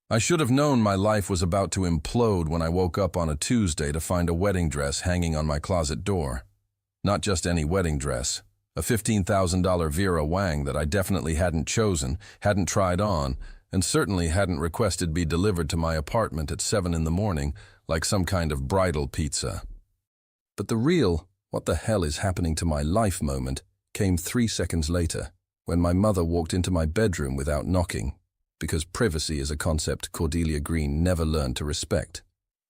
I should have known my life was about to implode when I woke up on a Tuesday to find a wedding dress hanging on my closet door. Not just any wedding dress, a $15,000 Vera Wang that I definitely hadn't chosen, hadn't tried on, and certainly hadn't requested be delivered to my apartment at 7 in the morning like some kind of bridal pizza. But the real, what the hell is happening to my life moment came 3 seconds later, when my mother walked into my bedroom without knocking, because privacy is a concept Cordelia Green never learned to respect.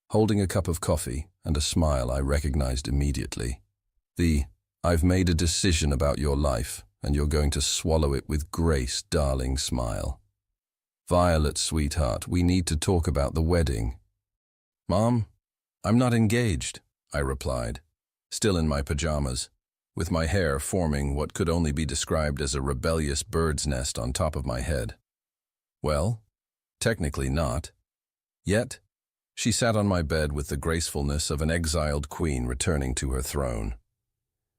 Holding a cup of coffee and a smile I recognized immediately. I've made a decision about your life, and you're going to swallow it with grace, darling smile. Violet, sweetheart, we need to talk about the wedding. Mom, I'm not engaged, I replied, still in my pajamas, with my hair forming what could only be described as a rebellious bird's nest on top of my head. Well, technically not. Yet, she sat on my bed with the gracefulness of an exiled queen returning to her throne.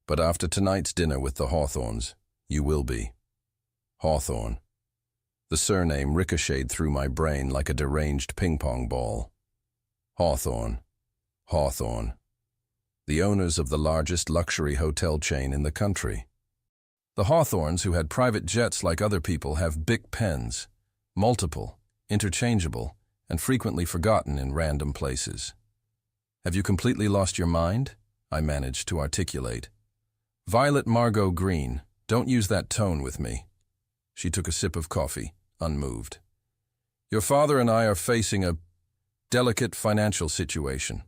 But after tonight's dinner with the Hawthorns, you will be. Hawthorne. The surname ricocheted through my brain like a deranged ping-pong ball. Hawthorne. Hawthorne. The owners of the largest luxury hotel chain in the country. The Hawthorns, who had private jets like other people, have Bic pens, multiple, interchangeable, and frequently forgotten in random places. Have you completely lost your mind? I managed to articulate. Violet Margot Green, don't use that tone with me. She took a sip of coffee, unmoved. Your father and I are facing a delicate financial situation.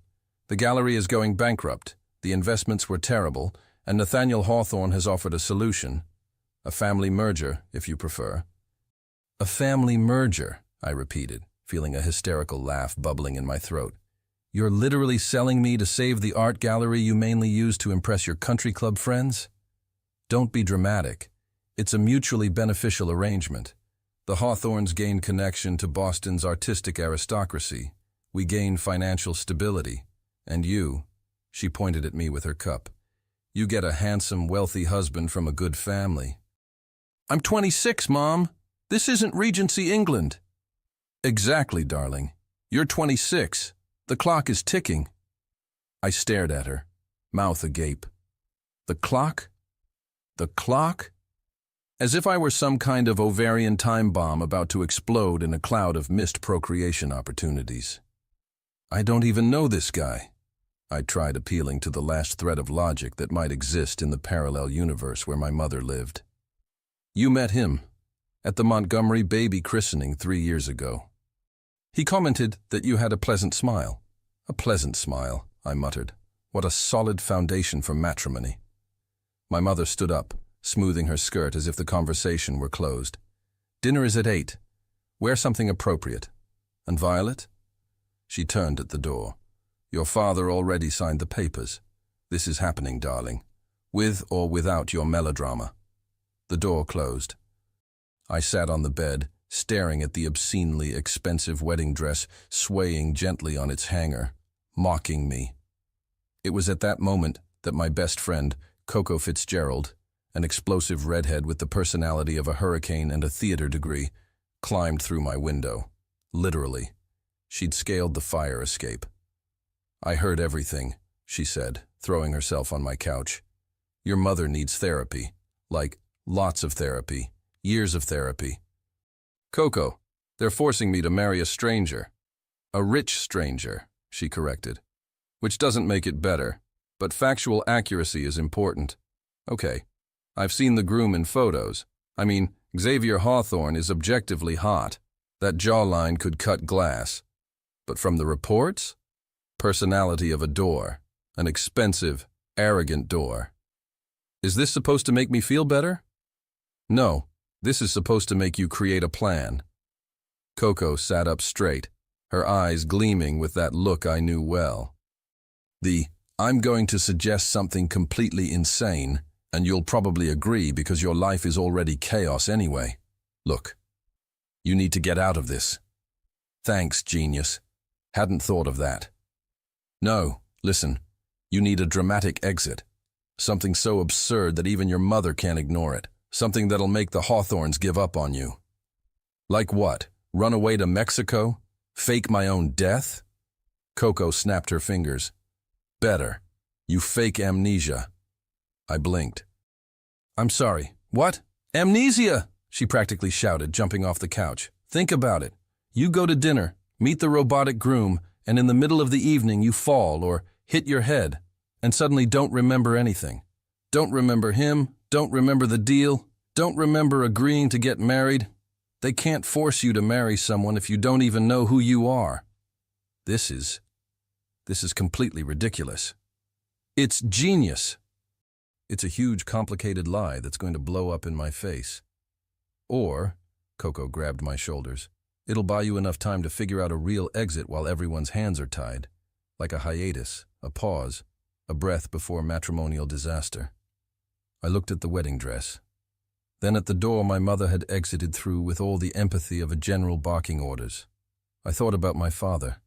The gallery is going bankrupt, the investments were terrible, and Nathaniel Hawthorne has offered a solution. A family merger, if you prefer. A family merger, I repeated, feeling a hysterical laugh bubbling in my throat. You're literally selling me to save the art gallery you mainly use to impress your country club friends? Don't be dramatic. It's a mutually beneficial arrangement. The Hawthorns gain connection to Boston's artistic aristocracy. We gain financial stability. And you, she pointed at me with her cup, you get a handsome, wealthy husband from a good family. I'm 26, Mom. This isn't Regency England. Exactly, darling. You're 26. The clock is ticking. I stared at her, mouth agape. The clock? The clock? As if I were some kind of ovarian time bomb about to explode in a cloud of missed procreation opportunities. I don't even know this guy. I tried appealing to the last thread of logic that might exist in the parallel universe where my mother lived. You met him at the Montgomery baby christening 3 years ago. He commented that you had a pleasant smile. A pleasant smile, I muttered. What a solid foundation for matrimony. My mother stood up, smoothing her skirt as if the conversation were closed. Dinner is at 8. Wear something appropriate. And Violet? She turned at the door. Your father already signed the papers. This is happening, darling. With or without your melodrama. The door closed. I sat on the bed, staring at the obscenely expensive wedding dress swaying gently on its hanger, mocking me. It was at that moment that my best friend, Coco Fitzgerald, an explosive redhead with the personality of a hurricane and a theater degree, climbed through my window. Literally. She'd scaled the fire escape. I heard everything, she said, throwing herself on my couch. Your mother needs therapy. Like, lots of therapy. Years of therapy. Coco, they're forcing me to marry a stranger. A rich stranger, she corrected. Which doesn't make it better, but factual accuracy is important. Okay, I've seen the groom in photos. I mean, Xavier Hawthorne is objectively hot. That jawline could cut glass. But from the reports? Personality of a door. An expensive, arrogant door. Is this supposed to make me feel better? No. This is supposed to make you create a plan. Coco sat up straight, her eyes gleaming with that look I knew well. I'm going to suggest something completely insane, and you'll probably agree because your life is already chaos anyway. Look, you need to get out of this. Thanks, genius. Hadn't thought of that. No, listen, you need a dramatic exit. Something so absurd that even your mother can't ignore it. Something that'll make the Hawthorns give up on you. Like what? Run away to Mexico? Fake my own death? Coco snapped her fingers. Better. You fake amnesia. I blinked. I'm sorry. What? Amnesia! She practically shouted, jumping off the couch. Think about it. You go to dinner, meet the robotic groom, and in the middle of the evening you fall or hit your head, and suddenly don't remember anything. Don't remember him, don't remember the deal, don't remember agreeing to get married. They can't force you to marry someone if you don't even know who you are. This is completely ridiculous. It's genius. It's a huge, complicated lie that's going to blow up in my face. Or, Coco grabbed my shoulders, it'll buy you enough time to figure out a real exit while everyone's hands are tied, like a hiatus, a pause, a breath before matrimonial disaster. I looked at the wedding dress. Then at the door my mother had exited through with all the empathy of a general barking orders. I thought about my father,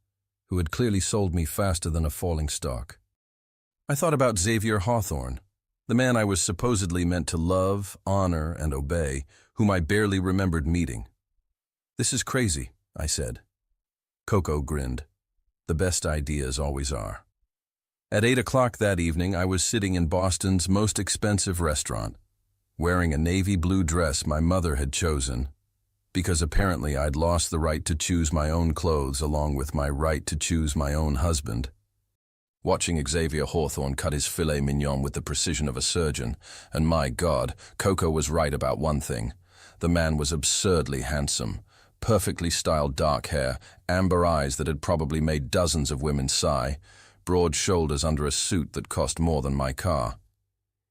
who had clearly sold me faster than a falling stock. I thought about Xavier Hawthorne, the man I was supposedly meant to love, honor, and obey, whom I barely remembered meeting. This is crazy, I said. Coco grinned. The best ideas always are. At 8 o'clock that evening, I was sitting in Boston's most expensive restaurant, wearing a navy blue dress my mother had chosen, because apparently I'd lost the right to choose my own clothes along with my right to choose my own husband. Watching Xavier Hawthorne cut his filet mignon with the precision of a surgeon, and my God, Coco was right about one thing. The man was absurdly handsome, perfectly styled dark hair, amber eyes that had probably made dozens of women sigh, broad shoulders under a suit that cost more than my car.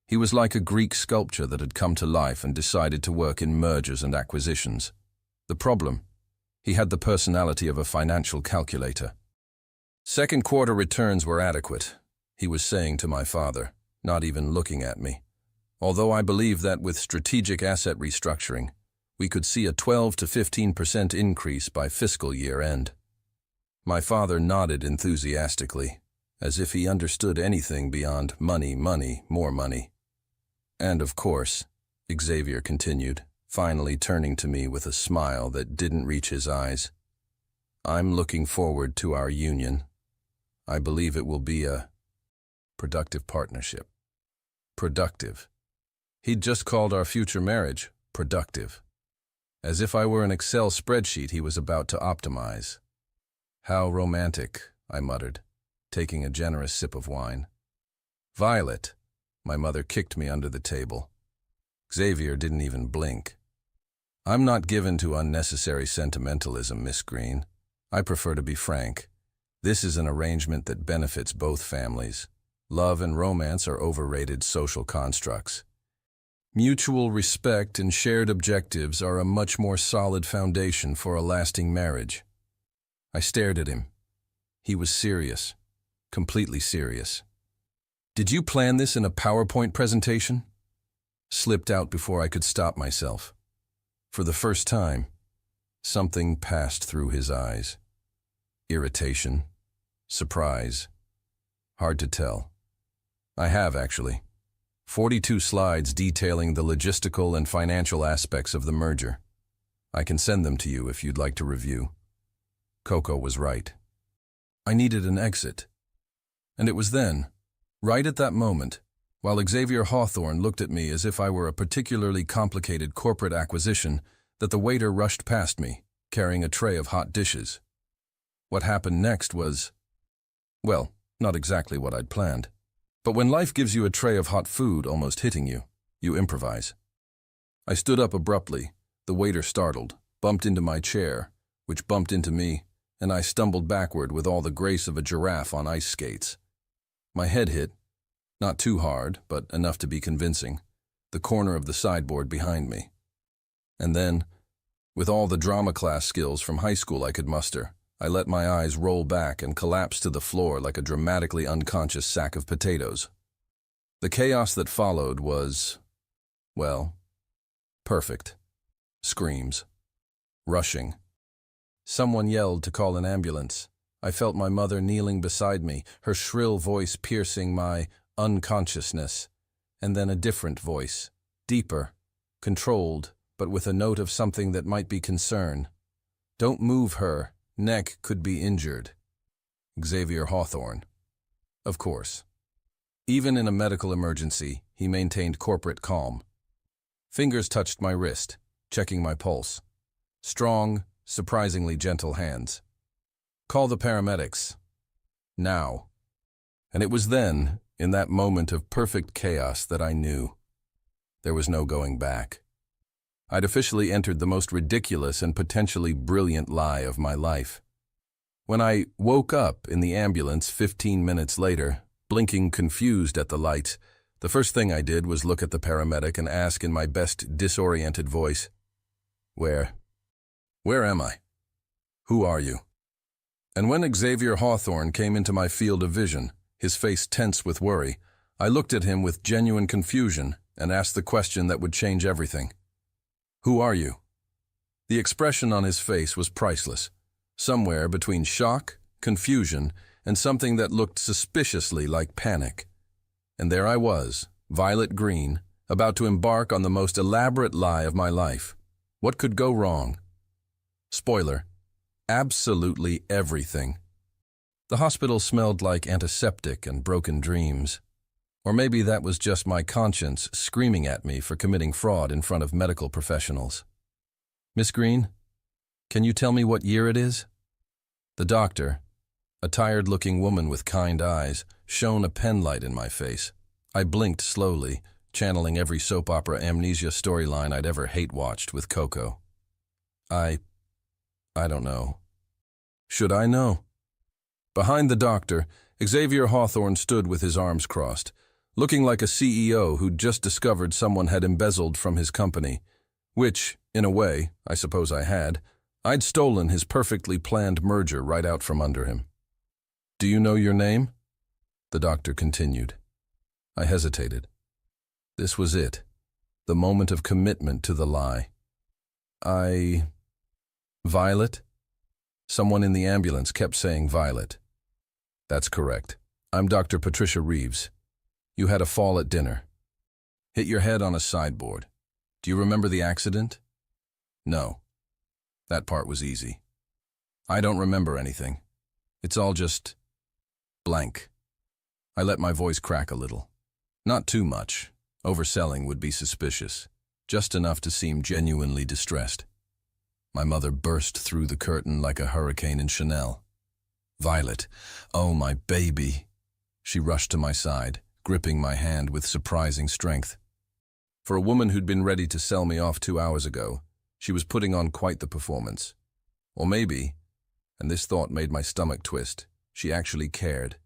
He was like a Greek sculpture that had come to life and decided to work in mergers and acquisitions. The problem? He had the personality of a financial calculator. Second quarter returns were adequate, he was saying to my father, not even looking at me. Although I believe that with strategic asset restructuring, we could see a 12 to 15% increase by fiscal year end. My father nodded enthusiastically, as if he understood anything beyond money, money, more money. And of course, Xavier continued, finally turning to me with a smile that didn't reach his eyes, I'm looking forward to our union. I believe it will be a productive partnership. Productive. He'd just called our future marriage productive. As if I were an Excel spreadsheet he was about to optimize. How romantic, I muttered, taking a generous sip of wine. Violet, my mother kicked me under the table. Xavier didn't even blink. I'm not given to unnecessary sentimentalism, Miss Green. I prefer to be frank. This is an arrangement that benefits both families. Love and romance are overrated social constructs. Mutual respect and shared objectives are a much more solid foundation for a lasting marriage. I stared at him. He was serious, completely serious. Did you plan this in a PowerPoint presentation? Slipped out before I could stop myself. For the first time, something passed through his eyes. Irritation, surprise, hard to tell. I have, actually. 42 slides detailing the logistical and financial aspects of the merger. I can send them to you if you'd like to review. Coco was right. I needed an exit. And it was then, right at that moment, while Xavier Hawthorne looked at me as if I were a particularly complicated corporate acquisition, that the waiter rushed past me, carrying a tray of hot dishes. What happened next was, well, not exactly what I'd planned. But when life gives you a tray of hot food almost hitting you, you improvise. I stood up abruptly, the waiter startled, bumped into my chair, which bumped into me, and I stumbled backward with all the grace of a giraffe on ice skates. My head hit, not too hard, but enough to be convincing, the corner of the sideboard behind me. And then, with all the drama class skills from high school I could muster, I let my eyes roll back and collapse to the floor like a dramatically unconscious sack of potatoes. The chaos that followed was, well, perfect. Screams. Rushing. Someone yelled to call an ambulance. I felt my mother kneeling beside me, her shrill voice piercing my unconsciousness, and then a different voice, deeper, controlled, but with a note of something that might be concern. Don't move her. Neck could be injured. Xavier Hawthorne. Of course. Even in a medical emergency, he maintained corporate calm. Fingers touched my wrist, checking my pulse. Strong, surprisingly gentle hands. Call the paramedics. Now. And it was then, in that moment of perfect chaos, that I knew. There was no going back. I'd officially entered the most ridiculous and potentially brilliant lie of my life. When I woke up in the ambulance 15 minutes later, blinking confused at the lights, the first thing I did was look at the paramedic and ask in my best disoriented voice, Where am I? Who are you? And when Xavier Hawthorne came into my field of vision, his face tense with worry, I looked at him with genuine confusion and asked the question that would change everything. Who are you? The expression on his face was priceless, somewhere between shock, confusion, and something that looked suspiciously like panic. And there I was, Violet Green, about to embark on the most elaborate lie of my life. What could go wrong? Spoiler, absolutely everything. The hospital smelled like antiseptic and broken dreams. Or maybe that was just my conscience screaming at me for committing fraud in front of medical professionals. Miss Green, can you tell me what year it is? The doctor, a tired-looking woman with kind eyes, shone a penlight in my face. I blinked slowly, channeling every soap opera Amnesia storyline I'd ever hate-watched with Coco. I don't know. Should I know? Behind the doctor, Xavier Hawthorne stood with his arms crossed, looking like a CEO who'd just discovered someone had embezzled from his company, which, in a way, I suppose I had. I'd stolen his perfectly planned merger right out from under him. Do you know your name? The doctor continued. I hesitated. This was it, the moment of commitment to the lie. Violet? Someone in the ambulance kept saying Violet. That's correct. I'm Dr. Patricia Reeves. You had a fall at dinner. Hit your head on a sideboard. Do you remember the accident? No. That part was easy. I don't remember anything. It's all just blank. I let my voice crack a little. Not too much. Overselling would be suspicious. Just enough to seem genuinely distressed. My mother burst through the curtain like a hurricane in Chanel. Violet, oh my baby. She rushed to my side, gripping my hand with surprising strength. For a woman who'd been ready to sell me off 2 hours ago, she was putting on quite the performance. Or maybe, and this thought made my stomach twist, she actually cared,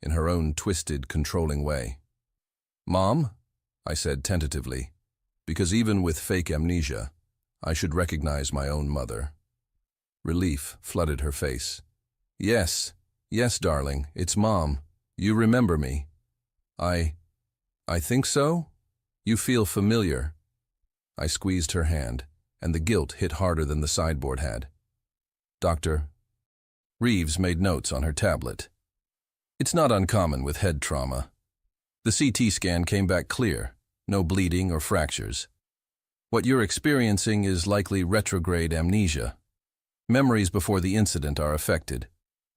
in her own twisted, controlling way. Mom, I said tentatively, because even with fake amnesia, I should recognize my own mother. Relief flooded her face. Yes, darling, it's Mom. You remember me. I think so? You feel familiar. I squeezed her hand, and the guilt hit harder than the sideboard had. Dr. Reeves made notes on her tablet. It's not uncommon with head trauma. The CT scan came back clear, no bleeding or fractures. What you're experiencing is likely retrograde amnesia. Memories before the incident are affected,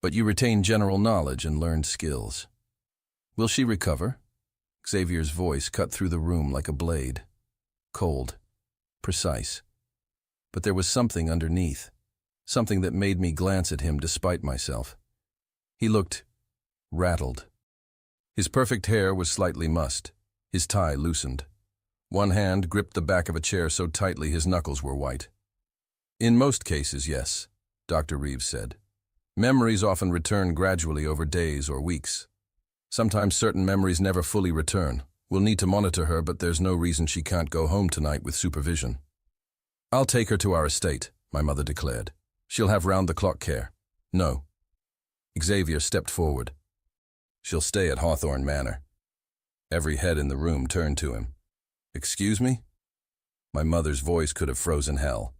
but you retain general knowledge and learned skills. Will she recover? Xavier's voice cut through the room like a blade. Cold, precise. But there was something underneath, something that made me glance at him despite myself. He looked rattled. His perfect hair was slightly mussed, his tie loosened. One hand gripped the back of a chair so tightly his knuckles were white. In most cases, yes, Dr. Reeves said. Memories often return gradually over days or weeks. Sometimes certain memories never fully return. We'll need to monitor her, but there's no reason she can't go home tonight with supervision. I'll take her to our estate, my mother declared. She'll have round-the-clock care. No. Xavier stepped forward. She'll stay at Hawthorne Manor. Every head in the room turned to him. Excuse me? My mother's voice could have frozen hell.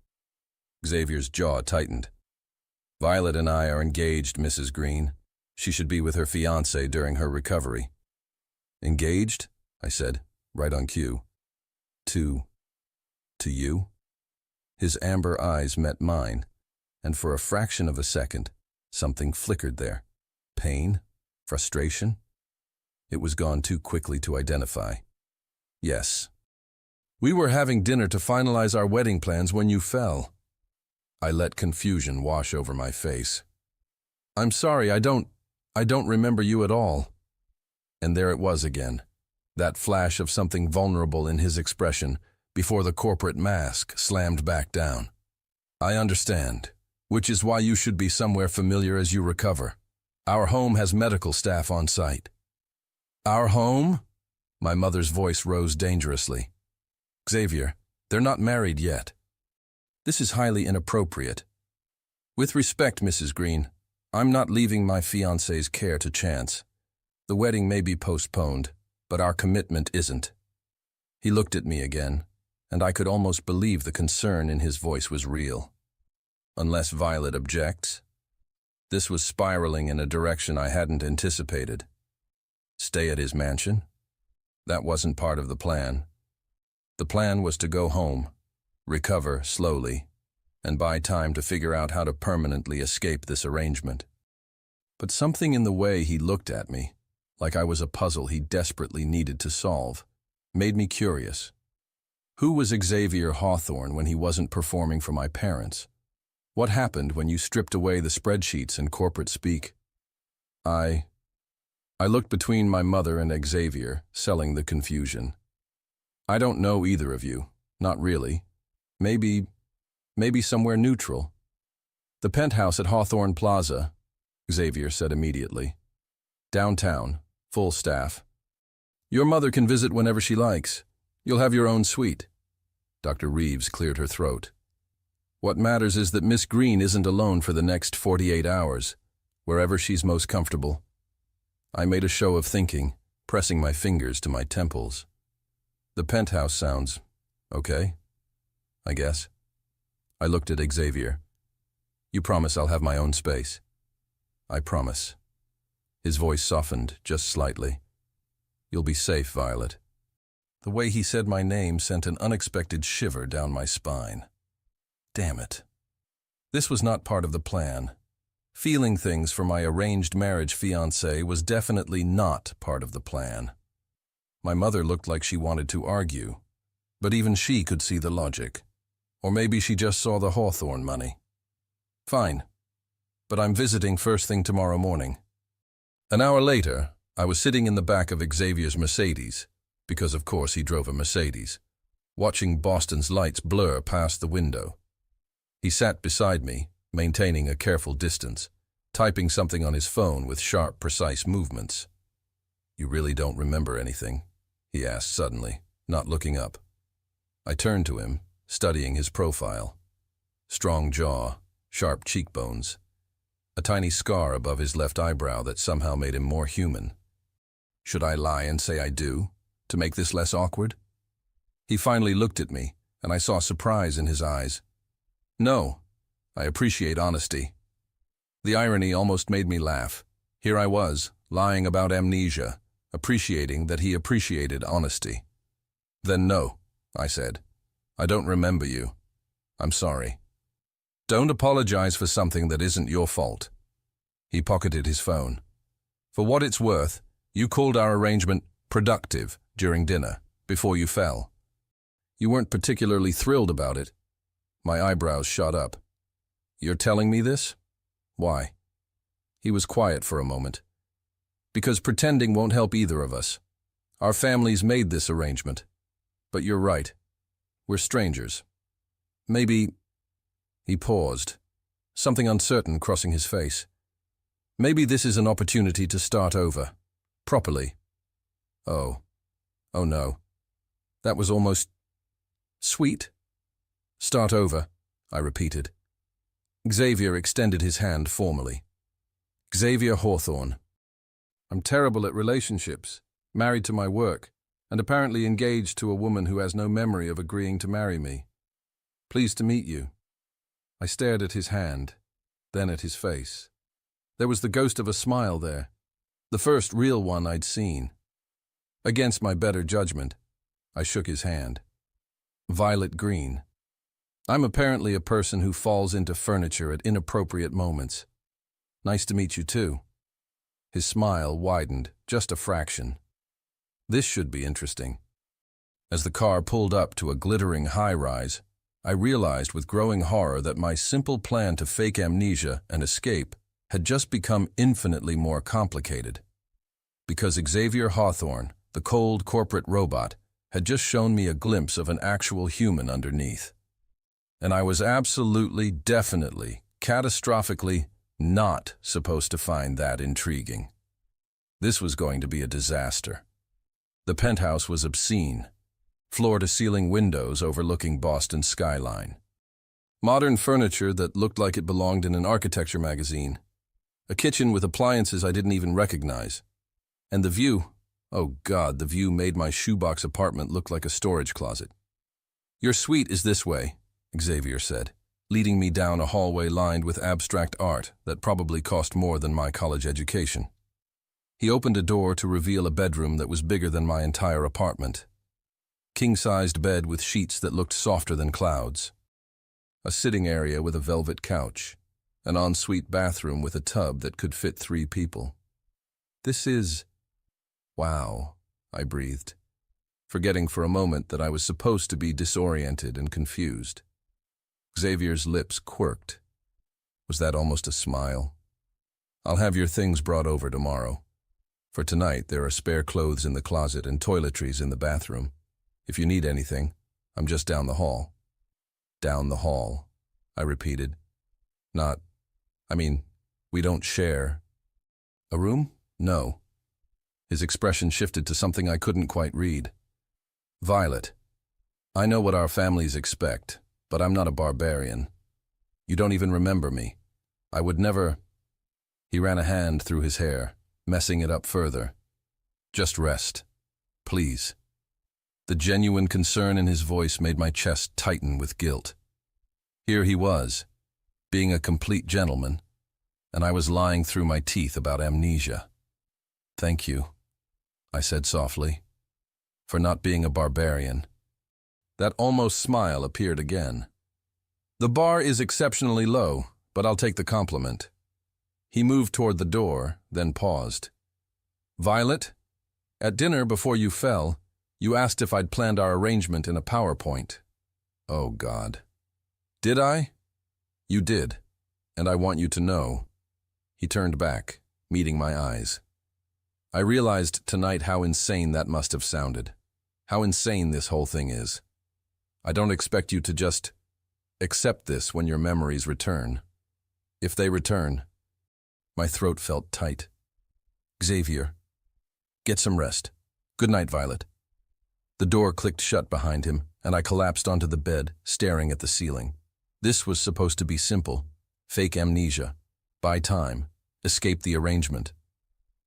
Xavier's jaw tightened. Violet and I are engaged, Mrs. Green. She should be with her fiancé during her recovery. Engaged? I said, right on cue. To you? His amber eyes met mine, and for a fraction of a second, something flickered there. Pain? Frustration? It was gone too quickly to identify. Yes. We were having dinner to finalize our wedding plans when you fell. I let confusion wash over my face. I'm sorry, I don't remember you at all. And there it was again, that flash of something vulnerable in his expression before the corporate mask slammed back down. I understand, which is why you should be somewhere familiar as you recover. Our home has medical staff on site. Our home? My mother's voice rose dangerously. Xavier, they're not married yet. This is highly inappropriate. With respect, Mrs. Green, I'm not leaving my fiancé's care to chance. The wedding may be postponed, but our commitment isn't. He looked at me again, and I could almost believe the concern in his voice was real. Unless Violet objects? This was spiraling in a direction I hadn't anticipated. Stay at his mansion? That wasn't part of the plan. The plan was to go home, recover slowly, and buy time to figure out how to permanently escape this arrangement. But something in the way he looked at me, like I was a puzzle he desperately needed to solve, made me curious. Who was Xavier Hawthorne when he wasn't performing for my parents? What happened when you stripped away the spreadsheets and corporate speak? I looked between my mother and Xavier, selling the confusion. I don't know either of you, not really. Maybe somewhere neutral. The penthouse at Hawthorne Plaza, Xavier said immediately. Downtown, full staff. Your mother can visit whenever she likes. You'll have your own suite. Dr. Reeves cleared her throat. What matters is that Miss Green isn't alone for the next 48 hours, wherever she's most comfortable. I made a show of thinking, pressing my fingers to my temples. The penthouse sounds okay, I guess. I looked at Xavier. You promise I'll have my own space? I promise. His voice softened just slightly. You'll be safe, Violet. The way he said my name sent an unexpected shiver down my spine. Damn it. This was not part of the plan. Feeling things for my arranged marriage fiancé was definitely not part of the plan. My mother looked like she wanted to argue, but even she could see the logic. Or maybe she just saw the Hawthorne money. Fine, but I'm visiting first thing tomorrow morning. An hour later, I was sitting in the back of Xavier's Mercedes, because of course he drove a Mercedes, watching Boston's lights blur past the window. He sat beside me, maintaining a careful distance, typing something on his phone with sharp, precise movements. You really don't remember anything? He asked suddenly, not looking up. I turned to him, studying his profile. Strong jaw, sharp cheekbones, a tiny scar above his left eyebrow that somehow made him more human. Should I lie and say I do, to make this less awkward? He finally looked at me, and I saw surprise in his eyes. No, I appreciate honesty. The irony almost made me laugh. Here I was, lying about amnesia, appreciating that he appreciated honesty. Then no, I said. I don't remember you. I'm sorry. Don't apologize for something that isn't your fault. He pocketed his phone. For what it's worth, you called our arrangement productive during dinner, before you fell. You weren't particularly thrilled about it. My eyebrows shot up. You're telling me this? Why? He was quiet for a moment. Because pretending won't help either of us. Our families made this arrangement. But you're right. We're strangers. Maybe... He paused, something uncertain crossing his face. Maybe this is an opportunity to start over. Properly. Oh no. That was almost... sweet. Start over, I repeated. Xavier extended his hand formally. Xavier Hawthorne. I'm terrible at relationships, married to my work, and apparently engaged to a woman who has no memory of agreeing to marry me. Pleased to meet you. I stared at his hand, then at his face. There was the ghost of a smile there, the first real one I'd seen. Against my better judgment, I shook his hand. Violet Green. I'm apparently a person who falls into furniture at inappropriate moments. Nice to meet you too. His smile widened, just a fraction. This should be interesting. As the car pulled up to a glittering high-rise, I realized with growing horror that my simple plan to fake amnesia and escape had just become infinitely more complicated. Because Xavier Hawthorne, the cold corporate robot, had just shown me a glimpse of an actual human underneath. And I was absolutely, definitely, catastrophically not supposed to find that intriguing. This was going to be a disaster. The penthouse was obscene. Floor-to-ceiling windows overlooking Boston's skyline. Modern furniture that looked like it belonged in an architecture magazine. A kitchen with appliances I didn't even recognize. And the view, oh God, the view made my shoebox apartment look like a storage closet. "Your suite is this way," Xavier said, leading me down a hallway lined with abstract art that probably cost more than my college education. He opened a door to reveal a bedroom that was bigger than my entire apartment. King-sized bed with sheets that looked softer than clouds. A sitting area with a velvet couch. An ensuite bathroom with a tub that could fit 3 people. This is... wow, I breathed, forgetting for a moment that I was supposed to be disoriented and confused. Xavier's lips quirked. Was that almost a smile? "I'll have your things brought over tomorrow. For tonight, there are spare clothes in the closet and toiletries in the bathroom. If you need anything, I'm just down the hall." "Down the hall," I repeated. We don't share." "A room? No." His expression shifted to something I couldn't quite read. "Violet, I know what our families expect, but I'm not a barbarian. You don't even remember me. I would never..." He ran a hand through his hair, messing it up further. "Just rest. Please." The genuine concern in his voice made my chest tighten with guilt. Here he was, being a complete gentleman, and I was lying through my teeth about amnesia. "Thank you," I said softly, "for not being a barbarian." That almost smile appeared again. "The bar is exceptionally low, but I'll take the compliment." He moved toward the door, then paused. "Violet, at dinner before you fell, you asked if I'd planned our arrangement in a PowerPoint." Oh, God. "Did I?" "You did, and I want you to know." He turned back, meeting my eyes. I realized tonight how insane that must have sounded. How insane this whole thing is. I don't expect you to just accept this when your memories return. If they return. My throat felt tight. "Xavier, get some rest. Good night, Violet." The door clicked shut behind him, and I collapsed onto the bed, staring at the ceiling. This was supposed to be simple. Fake amnesia. Buy time. Escape the arrangement.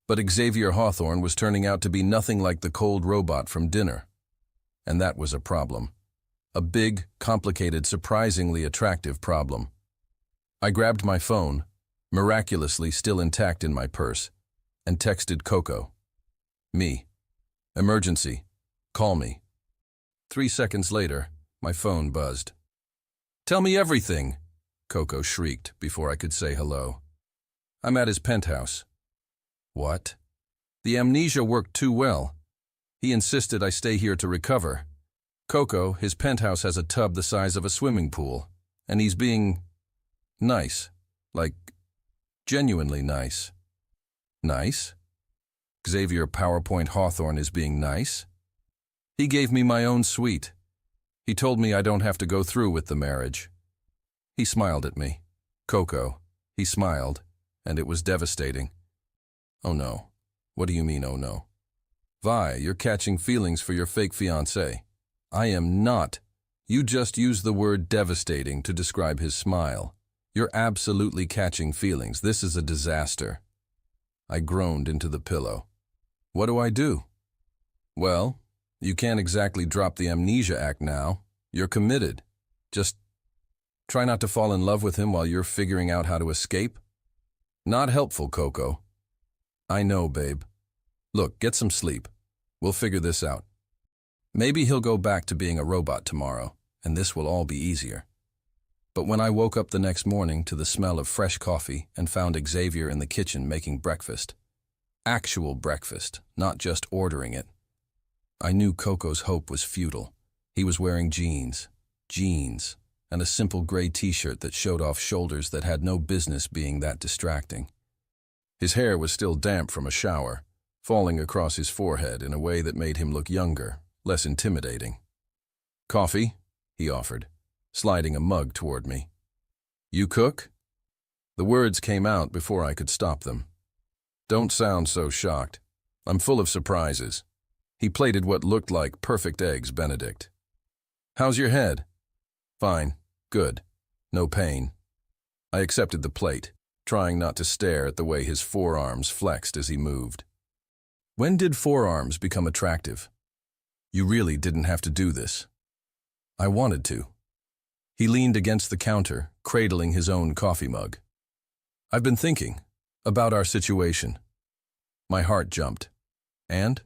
But Xavier Hawthorne was turning out to be nothing like the cold robot from dinner. And that was a problem. A big, complicated, surprisingly attractive problem. I grabbed my phone, miraculously still intact in my purse, and texted Coco. "Me. Emergency. Call me." 3 seconds later, my phone buzzed. "Tell me everything," Coco shrieked before I could say hello. "I'm at his penthouse." "What?" "The amnesia worked too well. He insisted I stay here to recover. Coco, his penthouse has a tub the size of a swimming pool, and he's being nice. Like, genuinely nice." "Nice?" Xavier PowerPoint Hawthorne is being nice? "He gave me my own suite. He told me I don't have to go through with the marriage." He smiled at me. Coco. He smiled, and it was devastating. "Oh no." "What do you mean, oh no?" "Vi, you're catching feelings for your fake fiancé." "I am not." You just used the word devastating to describe his smile. You're absolutely catching feelings. This is a disaster. I groaned into the pillow. "What do I do?" "Well, you can't exactly drop the amnesia act now. You're committed. Just try not to fall in love with him while you're figuring out how to escape." "Not helpful, Coco." "I know, babe. Look, get some sleep. We'll figure this out. Maybe he'll go back to being a robot tomorrow, and this will all be easier." But when I woke up the next morning to the smell of fresh coffee and found Xavier in the kitchen making breakfast, actual breakfast, not just ordering it, I knew Coco's hope was futile. He was wearing jeans, and a simple gray t-shirt that showed off shoulders that had no business being that distracting. His hair was still damp from a shower, falling across his forehead in a way that made him look younger, less intimidating. "Coffee?" he offered, sliding a mug toward me. "You cook?" The words came out before I could stop them. "Don't sound so shocked. I'm full of surprises." He plated what looked like perfect eggs Benedict. "How's your head?" "Fine. Good. No pain." I accepted the plate, trying not to stare at the way his forearms flexed as he moved. When did forearms become attractive? "You really didn't have to do this." I wanted to. He leaned against the counter, cradling his own coffee mug. "I've been thinking about our situation." My heart jumped. "And?"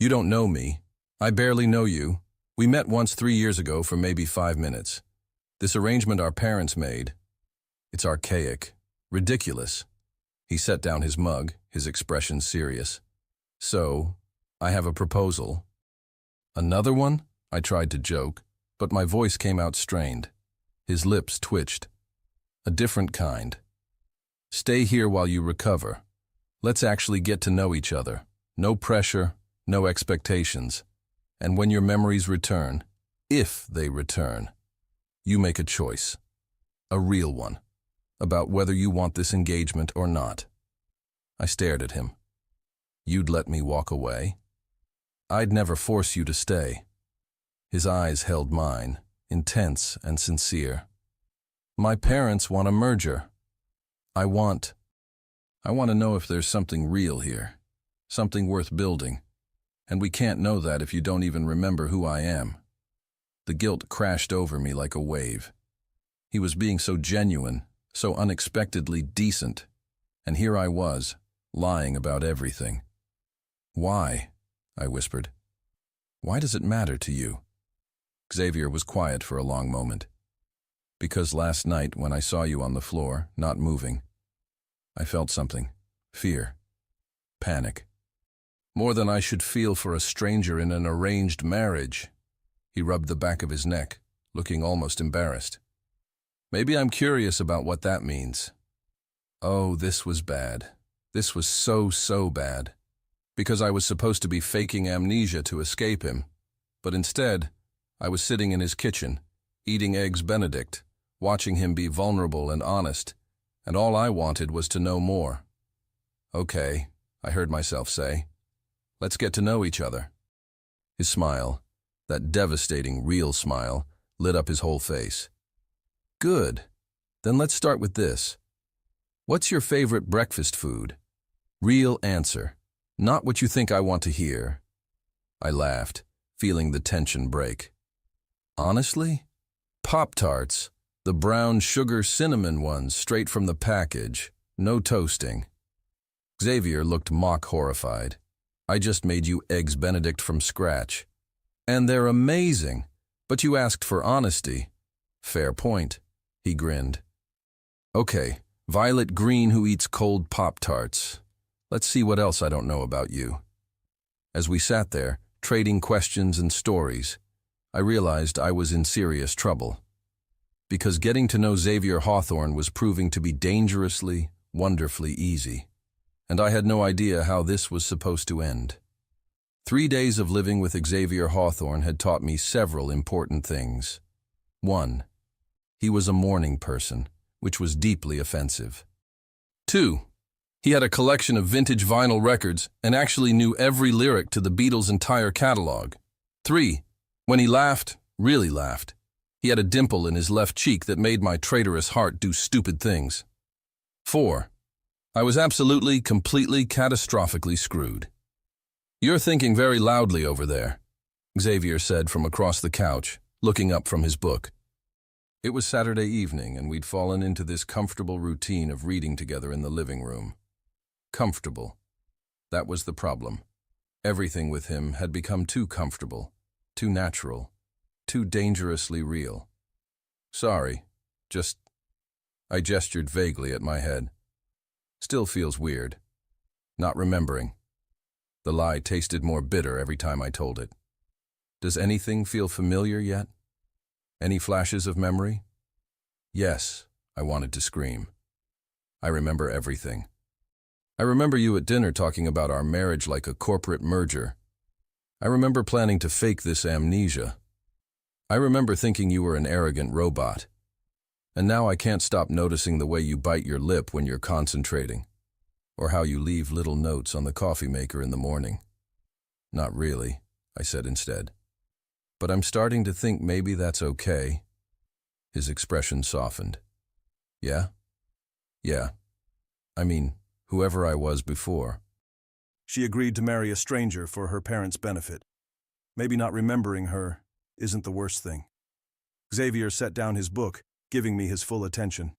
"You don't know me. I barely know you. We met once 3 years ago for maybe 5 minutes. This arrangement our parents made, it's archaic, ridiculous." He set down his mug, his expression serious. "So, I have a proposal." "Another one?" I tried to joke, but my voice came out strained. His lips twitched. "A different kind. Stay here while you recover. Let's actually get to know each other. No pressure, no expectations. And when your memories return, if they return, you make a choice. A real one. About whether you want this engagement or not." I stared at him. "You'd let me walk away?" "I'd never force you to stay." His eyes held mine, intense and sincere. "My parents want a merger. I want to know if there's something real here, something worth building. And we can't know that if you don't even remember who I am." The guilt crashed over me like a wave. He was being so genuine, so unexpectedly decent, and here I was, lying about everything. "Why?" I whispered. "Why does it matter to you?" Xavier was quiet for a long moment. "Because last night when I saw you on the floor, not moving, I felt something. Fear. Panic. More than I should feel for a stranger in an arranged marriage." He rubbed the back of his neck, looking almost embarrassed. "Maybe I'm curious about what that means." Oh, this was bad. This was so bad. Because I was supposed to be faking amnesia to escape him. But instead, I was sitting in his kitchen, eating eggs Benedict, watching him be vulnerable and honest, and all I wanted was to know more. "Okay," I heard myself say. "Let's get to know each other." His smile, that devastating, real smile, lit up his whole face. "Good. Then let's start with this. What's your favorite breakfast food? Real answer. Not what you think I want to hear." I laughed, feeling the tension break. "Honestly? Pop-Tarts. The brown sugar cinnamon ones straight from the package. No toasting." Xavier looked mock horrified. "I just made you eggs Benedict from scratch. And they're amazing. But you asked for honesty." "Fair point." He grinned. "Okay, Violet Green who eats cold Pop-Tarts. Let's see what else I don't know about you." As we sat there, trading questions and stories, I realized I was in serious trouble. Because getting to know Xavier Hawthorne was proving to be dangerously, wonderfully easy. And I had no idea how this was supposed to end. 3 days of living with Xavier Hawthorne had taught me several important things. 1. He was a morning person, which was deeply offensive. 2. He had a collection of vintage vinyl records and actually knew every lyric to the Beatles' entire catalog. 3. When he laughed, really laughed, he had a dimple in his left cheek that made my traitorous heart do stupid things. 4. I was absolutely, completely, catastrophically screwed. "You're thinking very loudly over there," Xavier said from across the couch, looking up from his book. It was Saturday evening, and we'd fallen into this comfortable routine of reading together in the living room. Comfortable. That was the problem. Everything with him had become too comfortable, too natural, too dangerously real. "Sorry," Just, I gestured vaguely at my head. Still feels weird. Not remembering. The lie tasted more bitter every time I told it. Does anything feel familiar yet? Any flashes of memory? Yes, I wanted to scream. I remember everything. I remember you at dinner talking about our marriage like a corporate merger. I remember planning to fake this amnesia. I remember thinking you were an arrogant robot. And now I can't stop noticing the way you bite your lip when you're concentrating, or how you leave little notes on the coffee maker in the morning. Not really, I said instead. But I'm starting to think maybe that's okay. His expression softened. Yeah? Yeah. I mean, whoever I was before. She agreed to marry a stranger for her parents' benefit. Maybe not remembering her isn't the worst thing. Xavier set down his book, giving me his full attention.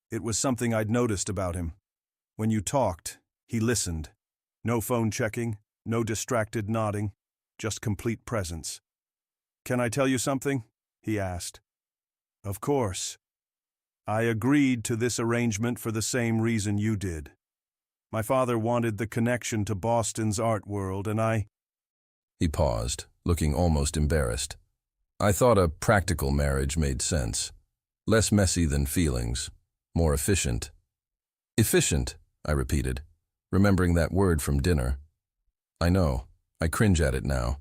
It was something I'd noticed about him. When you talked, he listened. No phone checking, no distracted nodding, just complete presence. "Can I tell you something?" he asked. "Of course. I agreed to this arrangement for the same reason you did. My father wanted the connection to Boston's art world, and I—" He paused, looking almost embarrassed. I thought a practical marriage made sense. Less messy than feelings, more efficient. Efficient, I repeated, remembering that word from dinner. I know, I cringe at it now.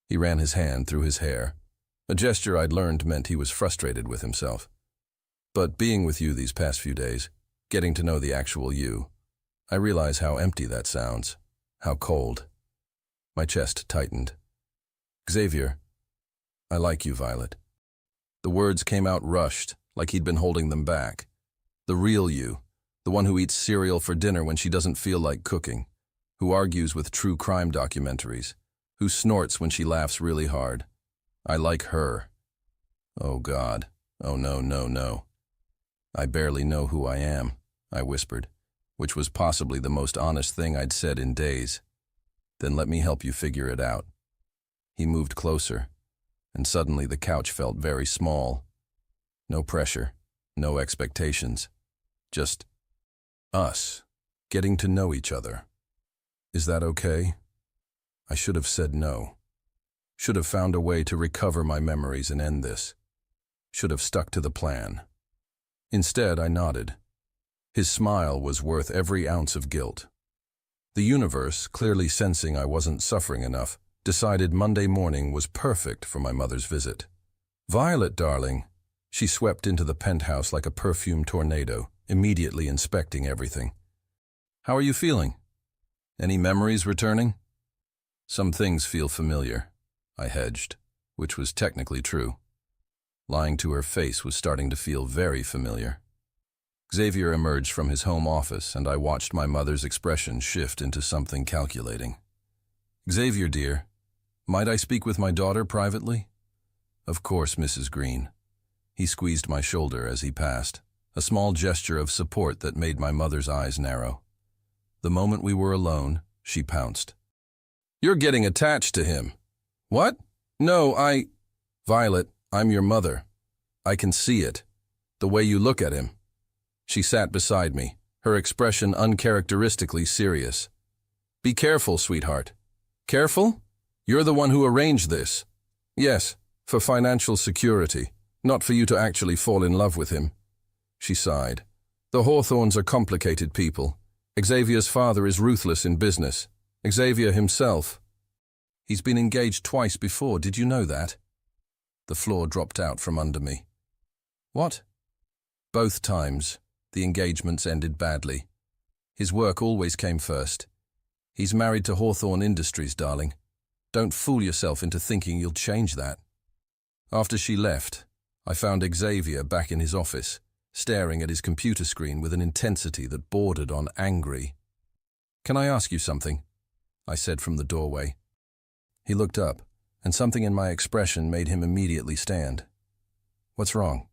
He ran his hand through his hair. A gesture I'd learned meant he was frustrated with himself. But being with you these past few days, getting to know the actual you, I realize how empty that sounds, how cold. My chest tightened. Xavier, I like you, Violet. The words came out rushed, like he'd been holding them back. The real you, the one who eats cereal for dinner when she doesn't feel like cooking, who argues with true crime documentaries, who snorts when she laughs really hard. I like her. Oh God, oh no, no, no. I barely know who I am, I whispered, which was possibly the most honest thing I'd said in days. Then let me help you figure it out. He moved closer, and suddenly the couch felt very small. No pressure, no expectations, just us, getting to know each other. Is that okay? I should have said no. Should have found a way to recover my memories and end this. Should have stuck to the plan. Instead, I nodded. His smile was worth every ounce of guilt. The universe, clearly sensing I wasn't suffering enough, decided Monday morning was perfect for my mother's visit. Violet, darling. She swept into the penthouse like a perfume tornado, immediately inspecting everything. How are you feeling? Any memories returning? Some things feel familiar, I hedged, which was technically true. Lying to her face was starting to feel very familiar. Xavier emerged from his home office, and I watched my mother's expression shift into something calculating. Xavier, dear, might I speak with my daughter privately? Of course, Mrs. Green. He squeezed my shoulder as he passed, a small gesture of support that made my mother's eyes narrow. The moment we were alone, she pounced. You're getting attached to him. What? No, Violet, I'm your mother. I can see it. The way you look at him. She sat beside me, her expression uncharacteristically serious. Be careful, sweetheart. Careful? You're the one who arranged this. Yes, for financial security, not for you to actually fall in love with him. She sighed. The Hawthorns are complicated people. Xavier's father is ruthless in business. Xavier himself. He's been engaged twice before, did you know that? The floor dropped out from under me. What? Both times, the engagements ended badly. His work always came first. He's married to Hawthorne Industries, darling. Don't fool yourself into thinking you'll change that. After she left, I found Xavier back in his office, staring at his computer screen with an intensity that bordered on angry. Can I ask you something? I said from the doorway. He looked up, and something in my expression made him immediately stand. What's wrong?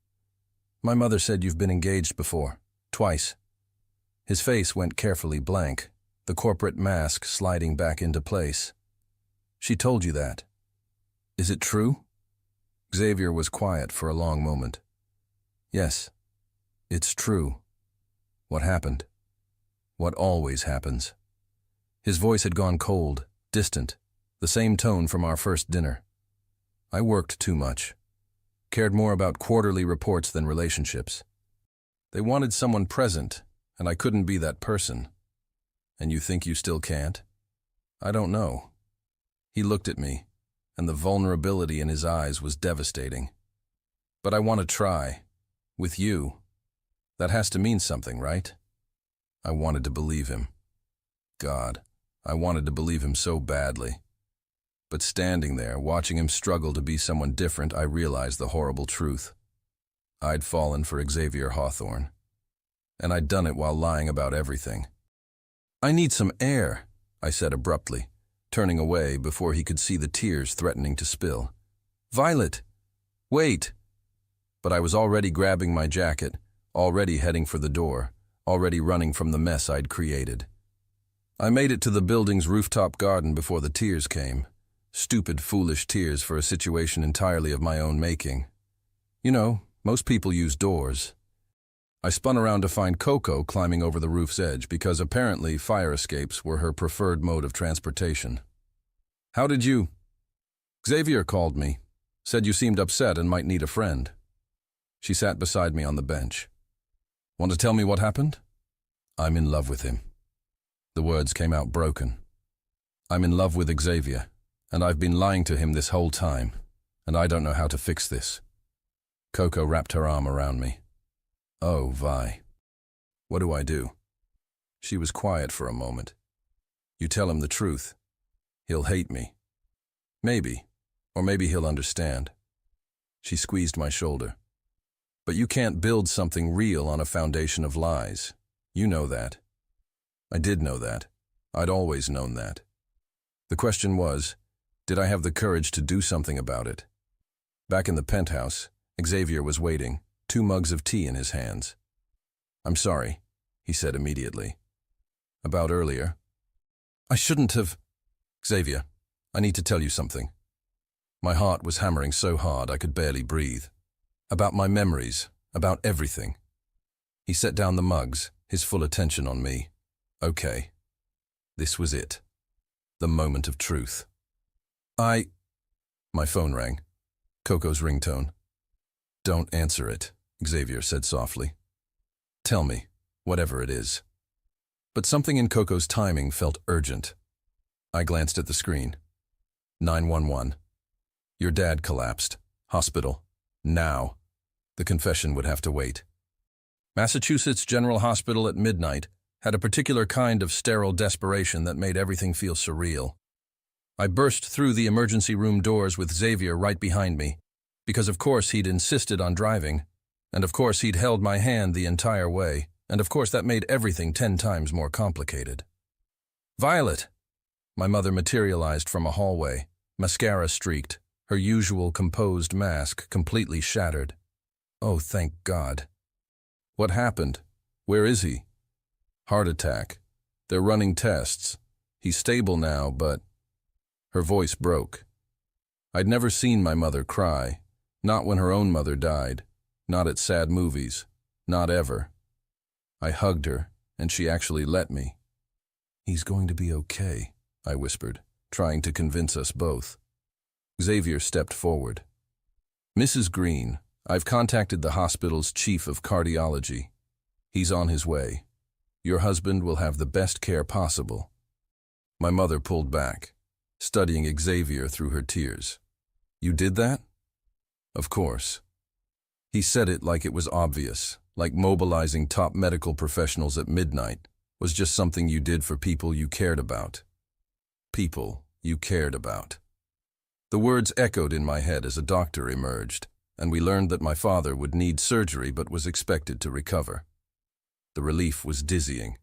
My mother said you've been engaged before, twice. His face went carefully blank, the corporate mask sliding back into place. She told you that. Is it true? Xavier was quiet for a long moment. Yes, it's true. What happened? What always happens. His voice had gone cold, distant, the same tone from our first dinner. I worked too much. Cared more about quarterly reports than relationships. They wanted someone present, and I couldn't be that person. And you think you still can't? I don't know. He looked at me, and the vulnerability in his eyes was devastating. But I want to try. With you. That has to mean something, right? I wanted to believe him. God, I wanted to believe him so badly. But standing there, watching him struggle to be someone different, I realized the horrible truth. I'd fallen for Xavier Hawthorne. And I'd done it while lying about everything. I need some air, I said abruptly, turning away before he could see the tears threatening to spill. Violet! Wait! But I was already grabbing my jacket, already heading for the door, already running from the mess I'd created. I made it to the building's rooftop garden before the tears came. Stupid, foolish tears for a situation entirely of my own making. You know, most people use doors. I spun around to find Coco climbing over the roof's edge because apparently fire escapes were her preferred mode of transportation. How did you? Xavier called me, said you seemed upset and might need a friend. She sat beside me on the bench. Want to tell me what happened? I'm in love with him. The words came out broken. I'm in love with Xavier, and I've been lying to him this whole time, and I don't know how to fix this. Coco wrapped her arm around me. Oh, Vi. What do I do? She was quiet for a moment. You tell him the truth. He'll hate me. Maybe, or maybe he'll understand. She squeezed my shoulder. But you can't build something real on a foundation of lies. You know that. I did know that. I'd always known that. The question was, did I have the courage to do something about it? Back in the penthouse, Xavier was waiting, 2 mugs of tea in his hands. I'm sorry, he said immediately. About earlier. I shouldn't have. Xavier, I need to tell you something. My heart was hammering so hard I could barely breathe. About my memories, about everything. He set down the mugs, his full attention on me. Okay. This was it. The moment of truth. My phone rang. Coco's ringtone. Don't answer it, Xavier said softly. Tell me, whatever it is. But something in Coco's timing felt urgent. I glanced at the screen. 911. Your dad collapsed. Hospital. Now. The confession would have to wait. Massachusetts General Hospital at midnight had a particular kind of sterile desperation that made everything feel surreal. I burst through the emergency room doors with Xavier right behind me, because of course he'd insisted on driving, and of course he'd held my hand the entire way, and of course that made everything 10 times more complicated. Violet! My mother materialized from a hallway, mascara streaked, her usual composed mask completely shattered. Oh, thank God. What happened? Where is he? Heart attack. They're running tests. He's stable now, but... Her voice broke. I'd never seen my mother cry, not when her own mother died, not at sad movies, not ever. I hugged her, and she actually let me. He's going to be okay, I whispered, trying to convince us both. Xavier stepped forward. Mrs. Green, I've contacted the hospital's chief of cardiology. He's on his way. Your husband will have the best care possible. My mother pulled back, studying Xavier through her tears. You did that? Of course. He said it like it was obvious, like mobilizing top medical professionals at midnight was just something you did for people you cared about. People you cared about. The words echoed in my head as a doctor emerged, and we learned that my father would need surgery but was expected to recover. The relief was dizzying.